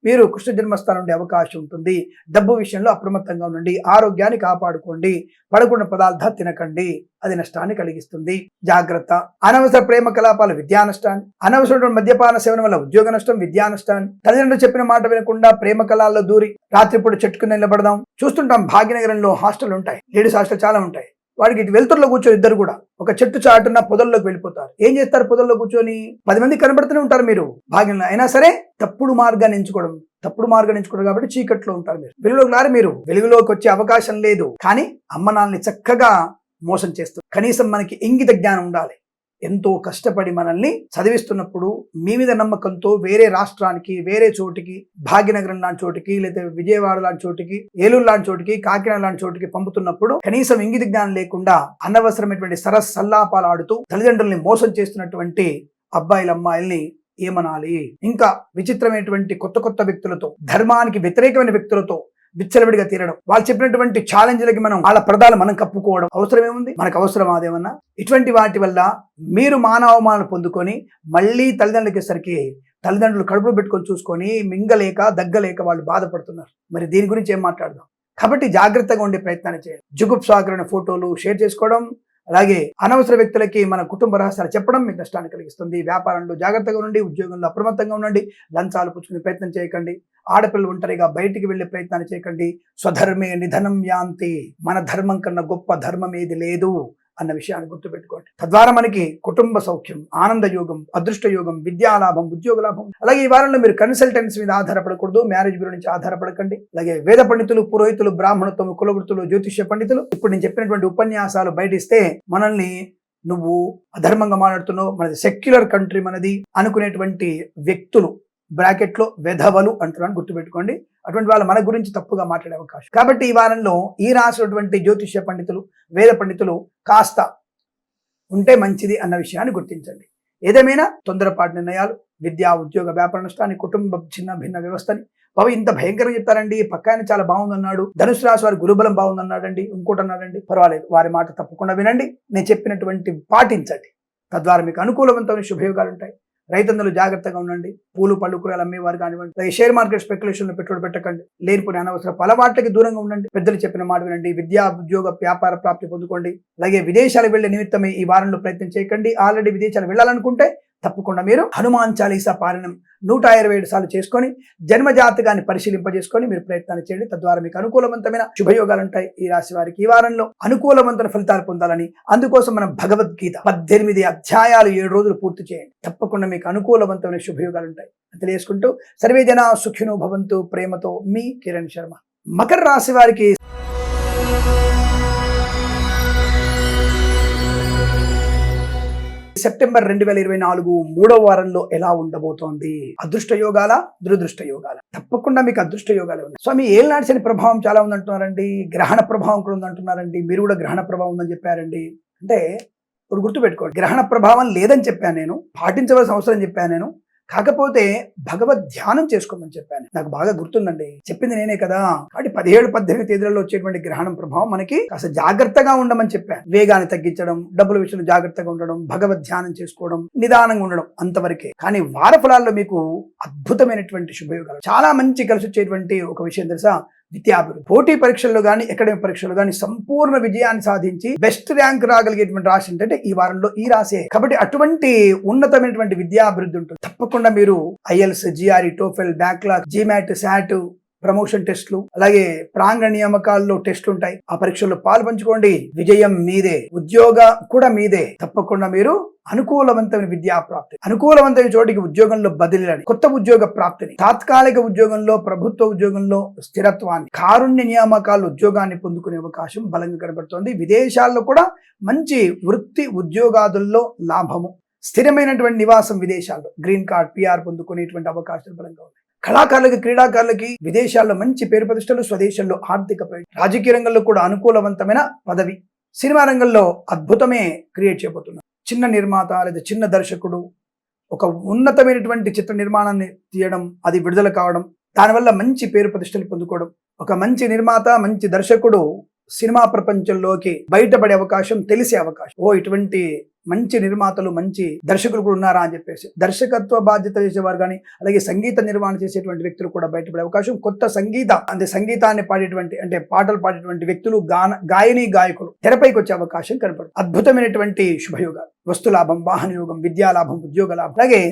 మీరు కృష్ణ జన్మస్థానం ఉండే అవకాశం ఉంటుంది. డబ్బు విషయంలో అప్రమత్తంగా ఉండండి. ఆరోగ్యాన్ని కాపాడుకోండి. పడకుండా పదార్థాలు తినకండి, అది నష్టాన్ని కలిగిస్తుంది. జాగ్రత్త. అనవసర ప్రేమ కలాపాలు విద్యా నష్టాన్ని. అనవసరమైన మద్యపాన సేవన వల్ల ఉద్యోగ నష్టం, విద్యా నష్టాన్ని. తల్లిదండ్రులు చెప్పిన మాట వినకుండా ప్రేమ కళాల్లో దూరి రాత్రిపూట చెట్టుకుని నిలబడదాం. చూస్తుంటాం, భాగ్యనగరంలో హాస్టల్ ఉంటాయి, లేడీస్ హాస్టల్ చాలా ఉంటాయి. వాడికి ఇటు వెలుతురులో కూర్చొని ఇద్దరు కూడా ఒక చెట్టు చాటున పొదల్లోకి వెళ్ళిపోతారు. ఏం చేస్తారు? పొదల్లో కూర్చొని 10 మంది కనబడుతూనే ఉంటారు. మీరు భాగ్యంలో అయినా సరే తప్పుడు మార్గాన్ని ఎంచుకోవడం కాబట్టి చీకట్లో ఉంటారు. మీరు వెలుగులోకి రారు. మీరు వెలుగులోకి వచ్చే అవకాశం లేదు. కానీ అమ్మ నాన్నని చక్కగా మోసం చేస్తారు. కనీసం మనకి ఇంగిత జ్ఞానం ఉండాలి. ఎంతో కష్టపడి మనల్ని చదివిస్తున్నప్పుడు మీ మీద నమ్మకంతో వేరే రాష్ట్రానికి, వేరే చోటికి, భాగ్యనగరం లాంటి చోటికి, లేదా విజయవాడ లాంటి చోటికి, ఏలూరు లాంటి చోటికి, కాకినాడ లాంటి చోటికి పంపుతున్నప్పుడు కనీసం ఇంగిత జ్ఞానం లేకుండా అనవసరమైనటువంటి సల్లాపాలు ఆడుతూ తల్లిదండ్రుల్ని మోసం చేస్తున్నటువంటి అబ్బాయిల అమ్మాయిల్ని ఏమనాలి? ఇంకా విచిత్రమైనటువంటి కొత్త వ్యక్తులతో, ధర్మానికి వ్యతిరేకమైన వ్యక్తులతో విచ్చలవిడిగా తీరడం, వాళ్ళు చెప్పినటువంటి ఛాలెంజ్లకి వాళ్ళ ప్రదాలు మనం కప్పుకోవడం అవసరం ఏముంది? మనకు అవసరం అదేమన్నా? ఇటువంటి వాటి వల్ల మీరు మానవమానాలు పొందుకొని మళ్ళీ తల్లిదండ్రులకి తల్లిదండ్రులు కడుపులో పెట్టుకొని చూసుకొని మింగలేక దగ్గలేక వాళ్ళు బాధపడుతున్నారు. మరి దీని గురించి ఏం మాట్లాడదాం? కాబట్టి జాగ్రత్తగా ఉండే ప్రయత్నాన్ని చేయండి. జుగుప్సాకరమైన ఫోటోలు షేర్ చేసుకోవడం, అలాగే అనవసర వ్యక్తులకి మన కుటుంబ రహస్యాలు చెప్పడం మీకు నష్టాన్ని కలిగిస్తుంది. వ్యాపారంలో జాగ్రత్తగా ఉండండి, ఉద్యోగంలో అప్రమత్తంగా ఉండండి, లంచాలు పుచ్చుకునే ప్రయత్నం చేయకండి. ఆడపిల్లలు ఒంటరిగా బయటికి వెళ్లే ప్రయత్నాన్ని చేయకండి. స్వధర్మే నిధనం యాంతి, మన ధర్మం కన్నా గొప్ప ధర్మం ఏది లేదు అన్న విషయాన్ని గుర్తుపెట్టుకోండి. తద్వారా మనకి కుటుంబ సౌఖ్యం, ఆనంద యోగం, అదృష్ట యోగం, విద్యాలాభం, ఉద్యోగ లాభం. అలాగే ఈ వారంలో మీరు కన్సల్టెన్సీ మీద ఆధారపడకూడదు, మ్యారేజ్ బ్యూరో నుంచి ఆధారపడకండి. అలాగే వేద పండితులు, పురోహితులు, బ్రాహ్మణత్వం, కులవృత్తులు, జ్యోతిష్య పండితులు ఇప్పుడు నేను చెప్పినటువంటి ఉపన్యాసాలు బయటిస్తే మనల్ని నువ్వు అధర్మంగా మాట్లాడుతున్నావు, మనది సెక్యులర్ కంట్రీ మనది అనుకునేటువంటి వ్యక్తులు బ్రాకెట్లో వెధవలు అంటున్నాను, గుర్తుపెట్టుకోండి. అటువంటి వాళ్ళు మన గురించి తప్పుగా మాట్లాడే అవకాశం. కాబట్టి ఈ వారంలో ఈ రాసినటువంటి జ్యోతిష్య పండితులు, వేద పండితులు కాస్త ఉంటే మంచిది అన్న విషయాన్ని గుర్తించండి. ఏదేమైనా తొందరపాటు నిర్ణయాలు విద్యా, ఉద్యోగ, వ్యాపార నష్టాన్ని, కుటుంబ చిన్న భిన్న వ్యవస్థని ఇంత భయంకరంగా చెప్తారండి. పక్కాయన చాలా బాగుందన్నాడు, ధనుసు రాశి వారి గురుబలం బాగుందన్నాడండి, ఇంకోటి అన్నాడండి, పర్వాలేదు, వారి మాట తప్పకుండా వినండి. నేను చెప్పినటువంటి పాటించండి. తద్వారా మీకు అనుకూలవంతమైన శుభయోగాలు ఉంటాయి. రైతన్నలు జాగ్రత్తగా ఉండండి. పూలు పళ్ళు కూరలు అమ్మేవారు కానివ్వండి, అలాగే షేర్ మార్కెట్ స్పెక్యులేషన్ లో పెట్టుబడి పెట్టకండి. లేనిపోయిన అనవసర అలవాట్లకి దూరంగా ఉండండి. పెద్దలు చెప్పిన మాట వినండి. విద్యా ఉద్యోగ వ్యాపార ప్రాప్తి పొందుకోండి. అలాగే విదేశాలకు వెళ్లే నిమిత్తమే ఈ వారంలో ప్రయత్నం చేయకండి. ఆల్రెడీ విదేశాలు వెళ్ళాలనుకుంటే తప్పకుండా మీరు హనుమాన్ చాలీసా పారాయణం 127 సార్లు చేసుకొని జన్మ జాతకాన్ని పరిశీలింపజేసుకొని మీరు ప్రయత్నాన్ని చేయండి. తద్వారా మీకు అనుకూలవంతమైన శుభయోగాలు ఉంటాయి. ఈ రాశి వారికి ఈ వారంలో అనుకూలవంతమైన ఫలితాలు పొందాలని, అందుకోసం మనం భగవద్గీత 18 అధ్యాయాలు 7 రోజులు పూర్తి చేయండి. తప్పకుండా మీకు అనుకూలవంతమైన శుభయోగాలు ఉంటాయి తెలియజేసుకుంటూ సర్వే జనా సుఖినో భవంతు. ప్రేమతో మీ కిరణ్ శర్మ. మకర రాశి వారికి సెప్టెంబర్ 2024 మూడవ వారంలో ఎలా ఉండబోతోంది? అదృష్ట యోగాల, దురదృష్ట యోగాల? తప్పకుండా మీకు అదృష్ట యోగాలే ఉన్నాయి. స్వామి ఏళ్ళనాటి శని ప్రభావం చాలా ఉందంటున్నారండి, గ్రహణ ప్రభావం కూడా ఉందంటున్నారండి, మీరు కూడా గ్రహణ ప్రభావం ఉందని చెప్పారండి. అంటే ఇప్పుడు గుర్తుపెట్టుకోండి, గ్రహణ ప్రభావం లేదని చెప్పాను నేను, పాటించవలసిన అవసరం చెప్పాను నేను. కాకపోతే భగవద్ ధ్యానం చేసుకోమని చెప్పాను. నాకు బాగా గుర్తుందండి, చెప్పింది నేనే కదా. కాబట్టి 17-18 తేదీలలో వచ్చేటువంటి గ్రహణం ప్రభావం మనకి కాస్త జాగ్రత్తగా ఉండమని చెప్పాను. వేగాన్ని తగ్గించడం, డబ్బుల విషయంలో జాగ్రత్తగా ఉండడం, భగవద్ ధ్యానం చేసుకోవడం, నిదానంగా ఉండడం, అంతవరకే. కానీ వార ఫలాల్లో మీకు అద్భుతమైనటువంటి శుభయోగాలు, చాలా మంచి కలిసి వచ్చేటువంటి ఒక విషయం తెలుసా? విద్యాభివృద్ధి. పోటీ పరీక్షల్లో కానీ అకాడమిక్ పరీక్షల్లో కానీ సంపూర్ణ విజయాన్ని సాధించి బెస్ట్ ర్యాంక్ రాగలిగేటువంటి రాశి ఏంటంటే ఈ వారంలో ఈ రాశే. కాబట్టి అటువంటి ఉన్నతమైనటువంటి విద్యాభివృద్ధి ఉంటుంది. తప్పకుండా మీరు IELTS, GRE, TOEFL, backlog, GMAT, SAT, promotion టెస్టులు, అలాగే ప్రాంగణ నియామకాల్లో టెస్టులు ఉంటాయి. ఆ పరీక్షల్లో పాల్పంచుకోండి. విజయం మీదే, ఉద్యోగ కూడా మీదే. తప్పకుండా మీరు అనుకూలవంతమైన విద్యా ప్రాప్తి, అనుకూలవంతమైన చోటికి ఉద్యోగంలో బదిలీలని, కొత్త ఉద్యోగ ప్రాప్తిని, తాత్కాలిక ఉద్యోగంలో, ప్రభుత్వ ఉద్యోగంలో స్థిరత్వాన్ని, కారుణ్య నియామకాలు ఉద్యోగాన్ని పొందుకునే అవకాశం బలంగా కనబడుతోంది. విదేశాల్లో కూడా మంచి వృత్తి ఉద్యోగాదుల్లో లాభము, స్థిరమైనటువంటి నివాసం విదేశాల్లో, గ్రీన్ కార్డ్, PR పొందుకునేటువంటి అవకాశాలు బలంగా ఉన్నాయి. కళాకారులకి, క్రీడాకారులకి విదేశాల్లో మంచి పేరు ప్రతిష్టలు, స్వదేశంలో ఆర్థిక ప్రయోజనం, రాజకీయ రంగంలో కూడా అనుకూలవంతమైన పదవి, సినిమా రంగంలో అద్భుతమే క్రియేట్ చేయబోతున్నారు. చిన్న నిర్మాత లేదా చిన్న దర్శకుడు ఒక ఉన్నతమైనటువంటి చిత్ర నిర్మాణాన్ని తీయడం, అది విడుదల కావడం, దానివల్ల మంచి పేరు ప్రతిష్టలు పొందుకోవడం, ఒక మంచి నిర్మాత, మంచి దర్శకుడు సినిమా ప్రపంచంలోకి బయటపడే అవకాశం, తెలిసే అవకాశం. ఇటువంటి మంచి నిర్మాతలు, మంచి దర్శకులు కూడా ఉన్నారా అని చెప్పేసి దర్శకత్వ బాధ్యత చేసేవారు కానీ, అలాగే సంగీత నిర్వహణ చేసేటువంటి వ్యక్తులు కూడా బయటపడే అవకాశం. కొత్త సంగీతాన్ని పాడేటువంటి, అంటే పాటలు పాడేటువంటి వ్యక్తులు, గాయని గాయకులు తెరపైకి వచ్చే అవకాశం కనపడుతుంది. అద్భుతమైనటువంటి శుభయోగాలు, వస్తులాభం, వాహన యోగం, విద్యాలాభం, ఉద్యోగ లాభం, అలాగే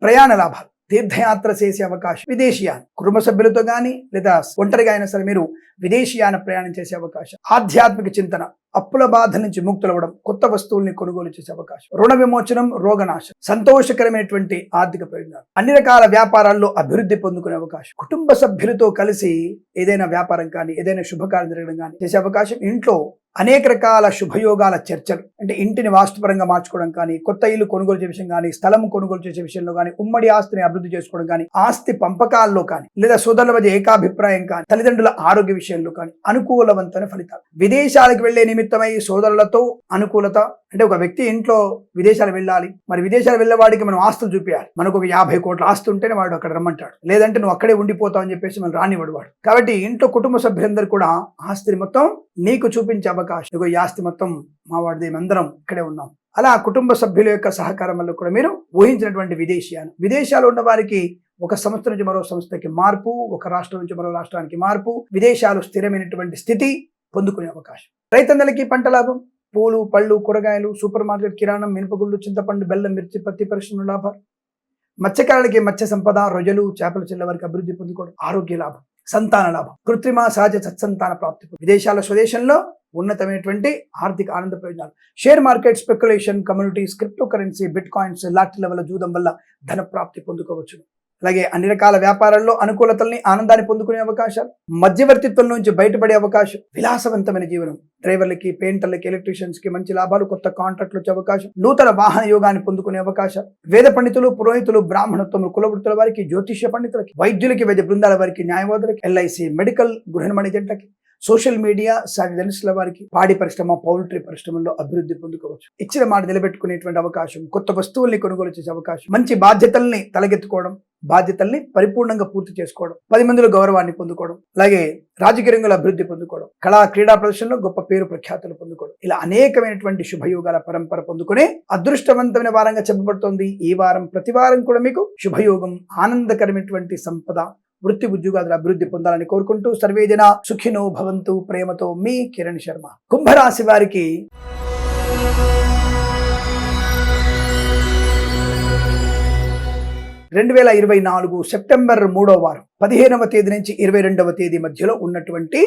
ప్రయాణ లాభాలు, తీర్థయాత్ర చేసే అవకాశం, విదేశీయాన కుటుంబ సభ్యులతో కానీ లేదా ఒంటరిగా అయినా సరే మీరు విదేశీయాన ప్రయాణం చేసే అవకాశం, ఆధ్యాత్మిక చింతన, అప్పుల బాధ నుంచి ముక్తులవ్వడం, కొత్త వస్తువుల్ని కొనుగోలు చేసే అవకాశం, రుణ విమోచనం, రోగనాశం, సంతోషకరమైనటువంటి ఆర్థిక ప్రయోజనాలు, అన్ని రకాల వ్యాపారాల్లో అభివృద్ధి పొందుకునే అవకాశం, కుటుంబ సభ్యులతో కలిసి ఏదైనా వ్యాపారం కానీ ఏదైనా శుభకార్యం జరగడం కానీ చేసే అవకాశం, ఇంట్లో అనేక రకాల శుభయోగాల చర్చలు, అంటే ఇంటిని వాస్తుపరంగా మార్చుకోవడం కానీ, కొత్త ఇల్లు కొనుగోలు చేసే విషయం కానీ, స్థలం కొనుగోలు చేసే విషయంలో కానీ, ఉమ్మడి ఆస్తిని అభివృద్ధి చేసుకోవడం కానీ, ఆస్తి పంపకాల్లో కానీ, లేదా సోదరుల మధ్య ఏకాభిప్రాయం కానీ, తల్లిదండ్రుల ఆరోగ్య విషయంలో కానీ అనుకూలవంతమైన ఫలితాలు. విదేశాలకు వెళ్లే నిమిత్తమై సోదరులతో అనుకూలత, అంటే ఒక వ్యక్తి ఇంట్లో విదేశాలు వెళ్ళాలి, మరి విదేశాలు వెళ్ళేవాడికి మనం ఆస్తులు చూపించాలి. మనకు ఒక 50 కోట్ల ఆస్తి ఉంటేనే వాడు అక్కడ రమ్మంటాడు, లేదంటే నువ్వు అక్కడే ఉండిపోతావు అని చెప్పేసి మనం రానివాడు వాడు. కాబట్టి ఇంట్లో కుటుంబ సభ్యులందరూ కూడా ఆస్తిని మొత్తం నీకు చూపించే అవకాశం, ఈ ఆస్తి మొత్తం మా వాడిది, మేమందరం ఇక్కడే ఉన్నాం. అలా కుటుంబ సభ్యుల యొక్క సహకారం వల్ల కూడా మీరు ఊహించినటువంటి విదేశాలు ఉన్న వారికి ఒక సంస్థ నుంచి మరో సంస్థకి మార్పు, ఒక రాష్ట్రం నుంచి మరో రాష్ట్రానికి మార్పు, విదేశాలు స్థిరమైనటువంటి స్థితి పొందుకునే అవకాశం. రైతన్నలకి పంట లాభం, పూలు పళ్ళు కూరగాయలు, సూపర్ మార్కెట్, కిరాణం, మినపగుళ్ళు, చింతపండు, బెల్లం, మిర్చి, పత్తి పరిశ్రమ లాభాలు. మత్స్యకారులకి మత్స్య సంపద, రొయ్యలు, చేపల చెల్ల వారికి అభివృద్ధి పొందుకోవడం, ఆరోగ్య లాభం, సంతాన లాభం, కృత్రిమ సహజ సత్సంతాన ప్రాప్తి, విదేశాల స్వదేశంలో ఉన్నతమైనటువంటి ఆర్థిక ఆనంద ప్రయోజనాలు, share market, speculation, communities, crypto currency, bitcoins, lottery లెవెల్ జూదం వల్ల ధన ప్రాప్తి పొందుకోవచ్చు. అలాగే అన్ని రకాల వ్యాపారాల్లో అనుకూలతల్ని, ఆనందాన్ని పొందుకునే అవకాశాలు, మధ్యవర్తిత్వం నుంచి బయటపడే అవకాశం, విలాసవంతమైన జీవనం, డ్రైవర్లకి, పెయింటర్లకి, ఎలక్ట్రీషియన్స్ కి మంచి లాభాలు, కొత్త కాంట్రాక్ట్లు వచ్చే అవకాశం, నూతన వాహన యోగాన్ని పొందుకునే అవకాశం, వేద పండితులు, పురోహితులు, బ్రాహ్మణత్వములు, కులవృత్తుల వారికి, జ్యోతిష్య పండితులకి, వైద్యులకి, వైద్య బృందాల వారికి, న్యాయవాదులకి, LIC, మెడికల్, గృహ నిర్మాణ ఏజెంట్లకి, సోషల్ మీడియా జర్నలిస్టుల వారికి పాడి పరిశ్రమ, పౌల్ట్రీ పరిశ్రమల్లో అభివృద్ధి పొందుకోవచ్చు. ఇచ్చిన మాట నిలబెట్టుకునేటువంటి అవకాశం, కొత్త వస్తువుల్ని కొనుగోలు చేసే అవకాశం, మంచి బాధ్యతల్ని తలకెత్తుకోవడం, బాధ్యతల్ని పరిపూర్ణంగా పూర్తి చేసుకోవడం, 10 మందిలో గౌరవాన్ని పొందుకోవడం, అలాగే రాజకీయ రంగంలో అభివృద్ధి పొందుకోవడం, కళా క్రీడా ప్రదర్శనలో గొప్ప పేరు ప్రఖ్యాతులు పొందుకోవడం, ఇలా అనేకమైనటువంటి శుభయోగాల పరంపర పొందుకునే అదృష్టవంతమైన వారంగా చెప్పబడుతోంది ఈ వారం. ప్రతి వారం కూడా మీకు శుభయోగం, ఆనందకరమైనటువంటి సంపద, వృత్తి ఉద్యోగాల అభివృద్ధి పొందాలని కోరుకుంటూ సర్వేజన సుఖినో భవంతు. ప్రేమతో మీ కిరణ్ శర్మ. కుంభరాశి వారికి 2024 సెప్టెంబర్ 3వ వారం 15వ తేదీ నుంచి 22వ తేదీ మధ్యలో ఉన్నటువంటి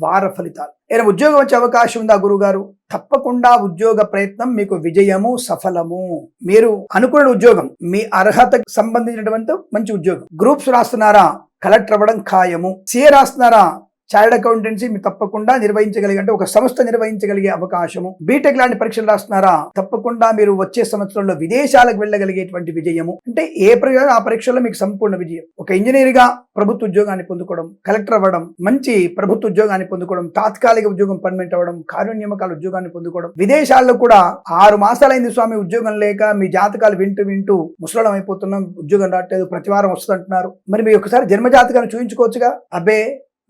వార ఫలితాలు. ఏదైనా ఉద్యోగం వచ్చే అవకాశం ఉందా గురుగారు? తప్పకుండా ఉద్యోగ ప్రయత్నం మీకు విజయము, సఫలము. మీరు అనుకున్న ఉద్యోగం, మీ అర్హతకు సంబంధించినటువంటి మంచి ఉద్యోగం. గ్రూప్స్ రాస్తున్నారా? కలెక్టర్ అవ్వడం ఖాయము. సిఏ రాస్తున్నారా? చార్టర్డ్ అకౌంటెన్సీ మీరు తప్పకుండా నిర్వహించగలిగే, అంటే ఒక సంస్థ నిర్వహించగలిగే అవకాశము. బీటెక్ లాంటి పరీక్షలు రాస్తున్నారా? తప్పకుండా మీరు వచ్చే సంవత్సరంలో విదేశాలకు వెళ్ళగలిగేటువంటి విజయము. అంటే ఏ పరీక్ష ఆ పరీక్షల్లో మీకు సంపూర్ణ విజయం. ఒక ఇంజనీర్ గా ప్రభుత్వ ఉద్యోగాన్ని పొందుకోవడం, కలెక్టర్ అవ్వడం, మంచి ప్రభుత్వ ఉద్యోగాన్ని పొందుకోవడం, తాత్కాలిక ఉద్యోగం పర్మనెంట్ అవ్వడం, కార్యనియామకాల ఉద్యోగాన్ని పొందుకోవడం. విదేశాల్లో కూడా 6 మాసాలైంది స్వామి ఉద్యోగం లేక, మీ జాతకాలు వింటూ ముసలం అయిపోతున్నాం, ఉద్యోగం రావట్లేదు, ప్రతివారం వస్తుందంటున్నారు. మరి మీరు ఒకసారి జన్మ జాతకాన్ని చూపించుకోవచ్చుగా. అబ్బే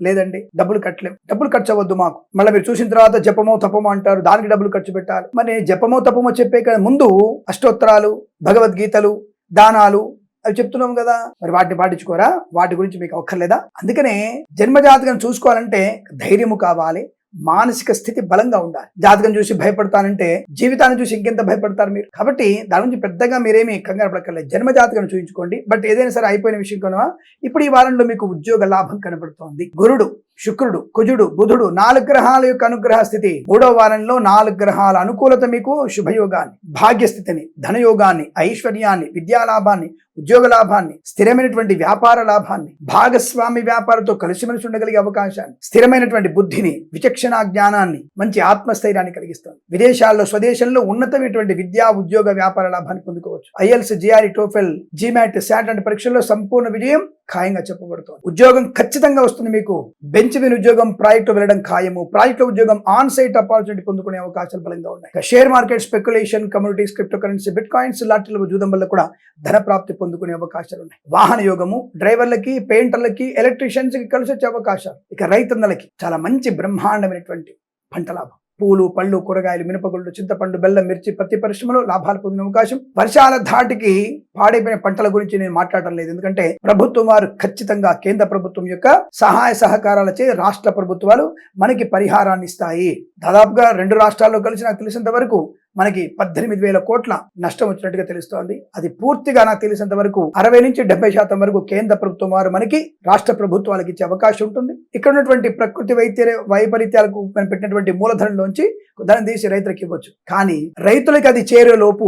లేదండి, డబ్బులు కట్టలేము, డబ్బులు ఖర్చు అవ్వద్దు మాకు. మళ్ళీ మీరు చూసిన తర్వాత జపమో తపమో అంటారు, దానికి డబ్బులు ఖర్చు పెట్టాలి. మరి జపమో తపమో చెప్పే కదా ముందు అష్టోత్తరాలు, భగవద్గీతలు, దానాలు అవి చెప్తున్నాం కదా, మరి వాటిని పాటించుకోరా? వాటి గురించి మీకు అక్కర్లేదా? అందుకనే జన్మజాతకం చూసుకోవాలంటే ధైర్యము కావాలి, మానసిక స్థితి బలంగా ఉండాలి. జాతకం చూసి భయపడతానంటే జీవితాన్ని చూసి ఇంకెంత భయపడతారు మీరు. కాబట్టి దాని నుంచి పెద్దగా మీరేమీ కంగారు పడక్కర్లేదు. జన్మ జాతకం చూపించుకోండి. బట్ ఏదైనా సరే అయిపోయిన విషయం కనుక ఇప్పుడు ఈ వారంలో మీకు ఉద్యోగ లాభం కనబడుతోంది. గురుడు, శుక్రుడు, కుజుడు, బుధుడు 4 గ్రహాల యొక్క అనుగ్రహ స్థితి. 3వ వారంలో 4 గ్రహాల అనుకూలత మీకు శుభయోగాన్ని, భాగ్యస్థితిని, ధనయోగాన్ని, ఐశ్వర్యాన్ని, విద్యాలాభాన్ని, ఉద్యోగ లాభాన్ని, స్థిరమైనటువంటి వ్యాపార లాభాన్ని, భాగస్వామి వ్యాపారంతో కలిసిమెలిసి ఉండగలిగే అవకాశాన్ని, స్థిరమైనటువంటి బుద్ధిని, విచక్షణ జ్ఞానాన్ని, మంచి ఆత్మస్థైర్యాన్ని కలిగిస్తుంది. విదేశాల్లో, స్వదేశంలో ఉన్నతమైనటువంటి విద్యా, ఉద్యోగ, వ్యాపార లాభాన్ని పొందుకోవచ్చు. IELTS, GRE, TOEFL, GMAT, SAT లాంటి పరీక్షల్లో సంపూర్ణ విజయం ఖాయంగా చెప్పబడుతుంది. ఉద్యోగం ఖచ్చితంగా వస్తుంది మీకు. బెంచ్ మీద ఉద్యోగం, ప్రాజెక్టు వెళ్ళడం ఖాయము. ప్రాజెక్టు ఉద్యోగం, ఆన్ సైట్ ఆపర్చునిటీ పొందుకునే అవకాశాలు బలంగా ఉన్నాయి. Share market, speculation, communities, crypto currency, bitcoins, లాటరీల జూదం వల్ల కూడా ధన ప్రాప్తి పొందుకునే అవకాశాలు ఉన్నాయి. వాహన యోగము, డ్రైవర్లకి, పెయింటర్లకి, ఎలక్ట్రీషియన్స్ కి కలిసి వచ్చే అవకాశాలు. ఇక రైతన్నలకి చాలా మంచి బ్రహ్మాండమైనటువంటి పంట లాభం. పూలు, పళ్ళు, కూరగాయలు, మినపగుళ్ళు, చింతపండు, బెల్లం, మిర్చి, పత్తి పరిశ్రమలో లాభాలు పొందిన అవకాశం. వర్షాల ధాటికి పాడైపోయిన పంటల గురించి నేను మాట్లాడటం లేదు, ఎందుకంటే ప్రభుత్వం వారు ఖచ్చితంగా కేంద్ర ప్రభుత్వం యొక్క సహాయ సహకారాలచే రాష్ట్ర ప్రభుత్వాలు మనకి పరిహారాన్ని ఇస్తాయి. దాదాపుగా 2 రాష్ట్రాల్లో కలిసి నాకు తెలిసినంత వరకు మనకి 18,000 కోట్ల నష్టం వచ్చినట్టుగా తెలుస్తోంది. అది పూర్తిగా నాకు తెలిసినంత వరకు 60 నుంచి 70% వరకు కేంద్ర ప్రభుత్వం వారు మనకి రాష్ట్ర ప్రభుత్వాలకు ఇచ్చే అవకాశం ఉంటుంది. ఇక్కడ ఉన్నటువంటి ప్రకృతి వైపరీత్యాలకు మనం పెట్టినటువంటి మూలధనంలోంచి ధనం తీసి రైతులకు ఇవ్వచ్చు. కానీ రైతులకి అది చేరేలోపు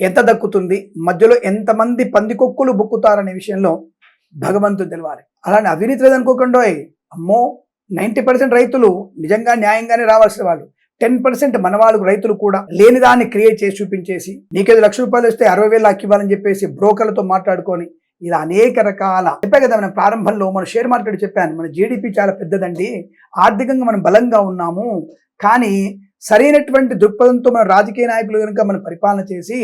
ఎంత దక్కుతుంది, మధ్యలో ఎంతమంది పందికొక్కులు బుక్కుతారనే విషయంలో భగవంతుడు తెలవాలి. అలానే అవినీతి లేదనుకోకుండా, అమ్మో 90% రైతులు నిజంగా న్యాయంగానే రావాల్సిన వాళ్ళు, 10% మన వాళ్ళు రైతులు కూడా లేని దాన్ని క్రియేట్ చేసి చూపించేసి, నీకేదో ₹1,00,000 వస్తే 60,000 లాక్ ఇవ్వాలని చెప్పేసి బ్రోకర్లతో మాట్లాడుకొని, ఇలా అనేక రకాల చెప్పే కదా. మనం ప్రారంభంలో మన షేర్ మార్కెట్ చెప్పాను, మన జీడిపి చాలా పెద్దదండి, ఆర్థికంగా మనం బలంగా ఉన్నాము. కానీ సరైనటువంటి దృక్పథంతో మన రాజకీయ నాయకులు కనుక మనం పరిపాలన చేసి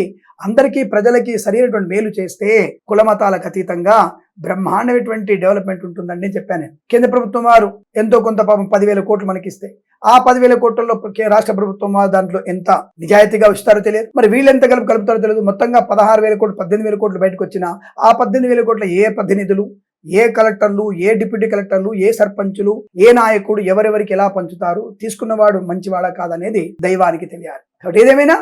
అందరికీ ప్రజలకి సరైనటువంటి మేలు చేస్తే కులమతాలకు అతీతంగా బ్రహ్మాండమైనటువంటి డెవలప్మెంట్ ఉంటుందండి అని చెప్పాను. కేంద్ర ప్రభుత్వం వారు ఎంతో కొంత పాపం 10,000 కోట్లు మనకిస్తే, ఆ 10,000 కోట్లలో రాష్ట్ర ప్రభుత్వం వారు దాంట్లో ఎంత నిజాయితీగా ఇస్తారో తెలియదు. మరి వీళ్ళు ఎంత కలుపుతారో తెలియదు. మొత్తంగా 16,000 కోట్లు, 18,000 కోట్లు బయటకు వచ్చినా ఆ 18,000 కోట్ల ఏ ప్రతినిధులు, ఏ కలెక్టర్లు, ఏ డిప్యూటీ కలెక్టర్లు, ఏ సర్పంచులు, ఏ నాయకుడు ఎవరెవరికి ఎలా పంచుతారు, తీసుకున్నవాడు మంచివాడా కాదనేది దైవానికి తెలియాలి. కాబట్టి ఏదేమైనా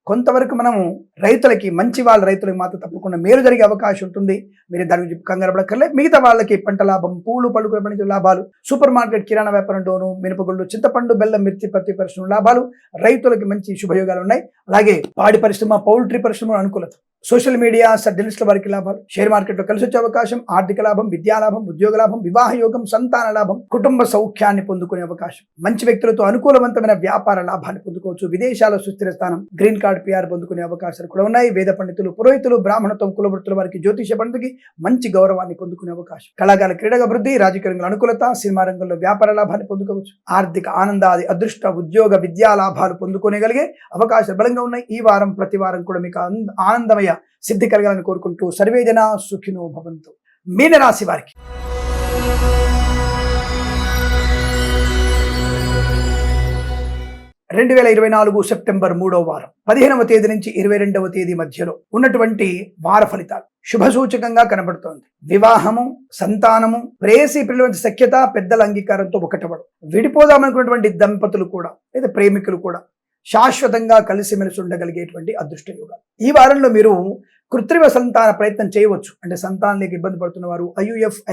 కొంతవరకు మనము రైతులకి, మంచి వాళ్ళ రైతులకు మాత్రం తప్పకుండా మేలు జరిగే అవకాశం ఉంటుంది. మీరు దాని గురించి కంగారు పడక్కర్లే. మిగతా వాళ్ళకి పంట లాభం, పూలు, పళ్ళు పండించే లాభాలు, సూపర్ మార్కెట్, కిరాణా వ్యాపారం డోను, మినపగుళ్ళు, చింతపండు, బెల్లం, మిర్చి, పత్తి పరిశ్రమ లాభాలు, రైతులకి మంచి శుభయోగాలు ఉన్నాయి. అలాగే పాడి పరిశ్రమ, పౌల్ట్రీ పరిశ్రమ అనుకూలత, సోషల్ మీడియా జర్నలిస్టుల వారికి లాభాలు, షేర్ మార్కెట్ లో కలిసి వచ్చే అవకాశం, ఆర్థిక లాభం, విద్యా లాభం, ఉద్యోగ లాభం, వివాహ యోగం, సంతాన లాభం, కుటుంబ సౌఖ్యాన్ని పొందుకునే అవకాశం, మంచి వ్యక్తులతో అనుకూలవంతమైన వ్యాపార లాభాన్ని పొందుకోవచ్చు, విదేశాల్లో సుస్థిర స్థానం, గ్రీన్ కార్డ్ PR పొందుకునే అవకాశాలు కూడా ఉన్నాయి. వేద పండితులు, పురోహితులు, బ్రాహ్మణత్వం, కులవృత్తుల వారికి, జ్యోతిష పండితులకి మంచి గౌరవాన్ని పొందుకునే అవకాశం, కళాకారుల క్రీడా అభివృద్ధి, రాజకీయ రంగంలో అనుకూలత, సినిమా రంగంలో వ్యాపార లాభాన్ని పొందుకోవచ్చు, ఆర్థిక ఆనందాది అదృష్ట ఉద్యోగ విద్యా లాభాలు పొందుకోగలిగే అవకాశాలు బలంగా ఉన్నాయి. ఈ వారం ప్రతి వారం కూడా మీకు ఆనందమయ సిద్ధి కలగాలని కోరుకుంటూ సర్వేజన సుఖినో భవంతు. మీనరాశి వారికి 2024 సెప్టెంబర్ 3వ వారం 15వ తేదీ నుంచి 22వ తేదీ మధ్యలో ఉన్నటువంటి వార ఫలితాలు శుభసూచకంగా కనబడుతోంది. వివాహము, సంతానము, ప్రేయసి పిల్లల సఖ్యత, పెద్దల అంగీకారంతో ఒకటవడం, విడిపోదామనుకున్నటువంటి దంపతులు కూడా లేదా ప్రేమికులు కూడా శాశ్వతంగా కలిసిమెలిసి ఉండగలిగేటువంటి అదృష్ట యోగాలు. ఈ వారంలో మీరు కృత్రిమ సంతాన ప్రయత్నం చేయవచ్చు. అంటే సంతానానికి ఇబ్బంది పడుతున్న వారు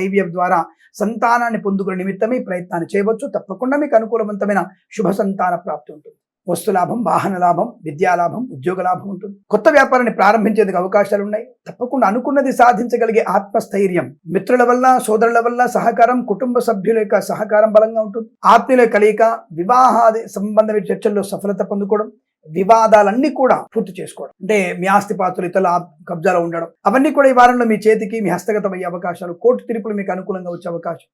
IVF ద్వారా సంతానాన్ని పొందుకునే నిమిత్తమే ప్రయత్నాన్ని చేయవచ్చు. తప్పకుండా మీకు అనుకూలవంతమైన శుభ సంతాన ప్రాప్తి ఉంటుంది. వస్తు లాభం, వాహన లాభం, విద్యా లాభం, ఉద్యోగ లాభం ఉంటుంది. కొత్త వ్యాపారాన్ని ప్రారంభించేందుకు అవకాశాలు ఉన్నాయి. తప్పకుండా అనుకున్నది సాధించగలిగే ఆత్మస్థైర్యం, మిత్రుల వల్ల, సోదరుల వల్ల సహకారం, కుటుంబ సభ్యుల యొక్క సహకారం బలంగా ఉంటుంది. ఆత్మీయుల కలయిక, వివాహాది సంబంధమైన చర్చల్లో సఫలత పొందుకోవడం, వివాదాలన్నీ కూడా పూర్తి చేసుకోవడం, అంటే మీ ఆస్తిపాతులు ఇతరుల కబ్జాలో ఉండడం, అవన్నీ కూడా ఈ వారంలో మీ చేతికి మీ హస్తగతం అయ్యే అవకాశాలు, కోర్టు తీర్పులు మీకు అనుకూలంగా వచ్చే అవకాశం,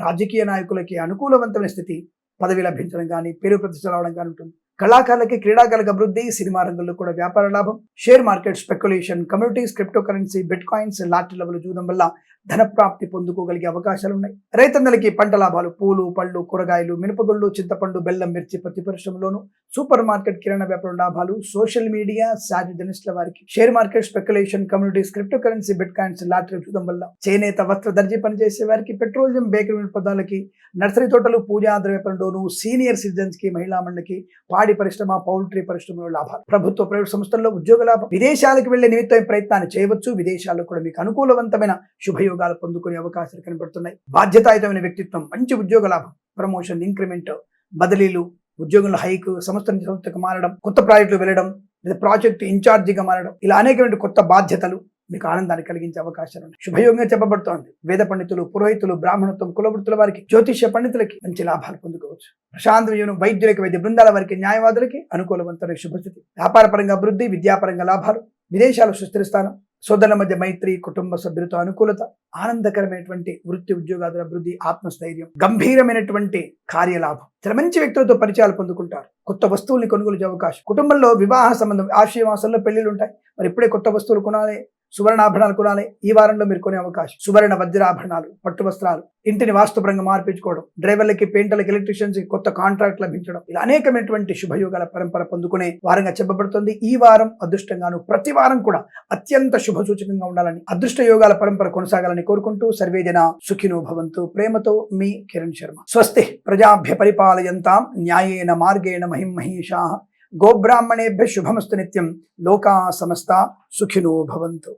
రాజకీయ నాయకులకి అనుకూలవంతమైన స్థితి, పదవి లభించడం కానీ, పేరు ప్రతిష్టలు రావడం కానీ ఉంటుంది. కళాకారులకి, క్రీడాకారులకు అభివృద్ధి, సినిమా రంగంలో కూడా వ్యాపార లాభం, share market, speculation, communities, crypto currency, bitcoins, lottery level చూడడం వల్ల ధన ప్రాప్తి పొందుకోగలిగే అవకాశాలు ఉన్నాయి. రైతన్నలకి పంట లాభాలు, పూలు, పళ్ళు, కూరగాయలు, మినపగుళ్ళు, చింతపండు, బెల్లం, మిర్చి, ప్రతి పరిశ్రమలోను, సూపర్ మార్కెట్, కిరాణా వ్యాపారం లాభాలు, సోషల్ మీడియా, జర్నలిస్టుల వారికి, share market, speculation, communities, crypto currency, bitcoins, lottery చూడడం వల్ల, చేనేత, వస్త్ర, దర్జీ పనిచేసే వారికి, పెట్రోలియం, బేకరీ పదార్థాలకి, నర్సరీ తోటలు, పూజా ద్రవ్యపంలోను, సీనియర్ సిటిజన్స్ కి, మహిళా మండలికి, పాడి పరిశ్రమ, పౌల్ట్రీ పరిశ్రమలో లాభాలు, ప్రభుత్వ ప్రైవేట్ సంస్థల్లో ఉద్యోగ లాభం, విదేశాలకు వెళ్లే నిమిత్తం ప్రయత్నాన్ని చేయవచ్చు. విదేశాల్లో కూడా మీకు అనుకూలవంతమైన శుభయోగాలు పొందుకునే అవకాశాలు కనబడుతున్నాయి. బాధ్యతాయుతమైన వ్యక్తిత్వం, మంచి ఉద్యోగ లాభం, ప్రమోషన్, ఇంక్రిమెంట్, బదిలీలు, ఉద్యోగంలో హైక్, సంస్థ నుంచి సంస్థకు మారడం, కొత్త ప్రాజెక్టులు వెళ్ళడం, లేదా ప్రాజెక్టు ఇన్ఛార్జిగా మారడం, ఇలా అనేకమైన కొత్త బాధ్యతలు మీకు ఆనందాన్ని కలిగించే అవకాశాలు ఉన్నాయి. శుభయోగంగా చెప్పబడుతోంది. వేద పండితులు, పురోహితులు, బ్రాహ్మణత్వం, కులవృత్తుల వారికి, జ్యోతిష్య పండితులకి మంచి లాభాలు పొందుకోవచ్చు. ప్రశాంత జీవనం, వైద్యులకి, వైద్య బృందాల వారికి, న్యాయవాదులకి అనుకూలవంతమైన శుభస్థితి, వ్యాపారపరంగా అభివృద్ధి, విద్యాపరంగా లాభాలు, విదేశాలు సుస్థిర స్థానం, సోదరుల మధ్య మైత్రి, కుటుంబ సభ్యులతో అనుకూలత, ఆనందకరమైనటువంటి వృత్తి ఉద్యోగాల అభివృద్ధి, ఆత్మస్థైర్యం, గంభీరమైనటువంటి కార్యలాభం, చాలా మంచి వ్యక్తులతో పరిచయాలు పొందుకుంటారు. కొత్త వస్తువుల్ని కొనుగోలు చేసే అవకాశం, కుటుంబంలో వివాహ సంబంధం, ఆశ్రయ మాసంలో పెళ్లిళ్ళు ఉంటాయి. మరి ఇప్పుడే కొత్త వస్తువులు కొనాలి, సువర్ణాభరణాలు కొనాలి. ఈ వారంలో మీరు కొనే అవకాశం, సువర్ణ వజ్రాభరణాలు, పట్టు వస్త్రాలు, ఇంటిని వాస్తుపరంగా మార్పించుకోవడం, డ్రైవర్లకి, పెయింటర్లకి, ఎలక్ట్రీషియన్స్ కి కొత్త కాంట్రాక్ట్ లభించడం, ఇలా అనేకమైనటువంటి శుభయోగాల పరంపర పొందుకునే వారంగా చెప్పబడుతుంది. ఈ వారం అదృష్టంగాను ప్రతి వారం కూడా అత్యంత శుభ సూచకంగా ఉండాలని, అదృష్ట యోగాల పరంపర కొనసాగాలని కోరుకుంటూ సర్వేజన సుఖినో భవంతు. ప్రేమతో మీ కిరణ్ శర్మ. స్వస్తి ప్రజాభ్య పరిపాలయంతాం న్యాయేన మార్గేణ మహిమహేషాః. గోబ్రాహ్మణేభ్య శుభమస్తు నిత్యం. లోకా సమస్తా సుఖినో భవంతు.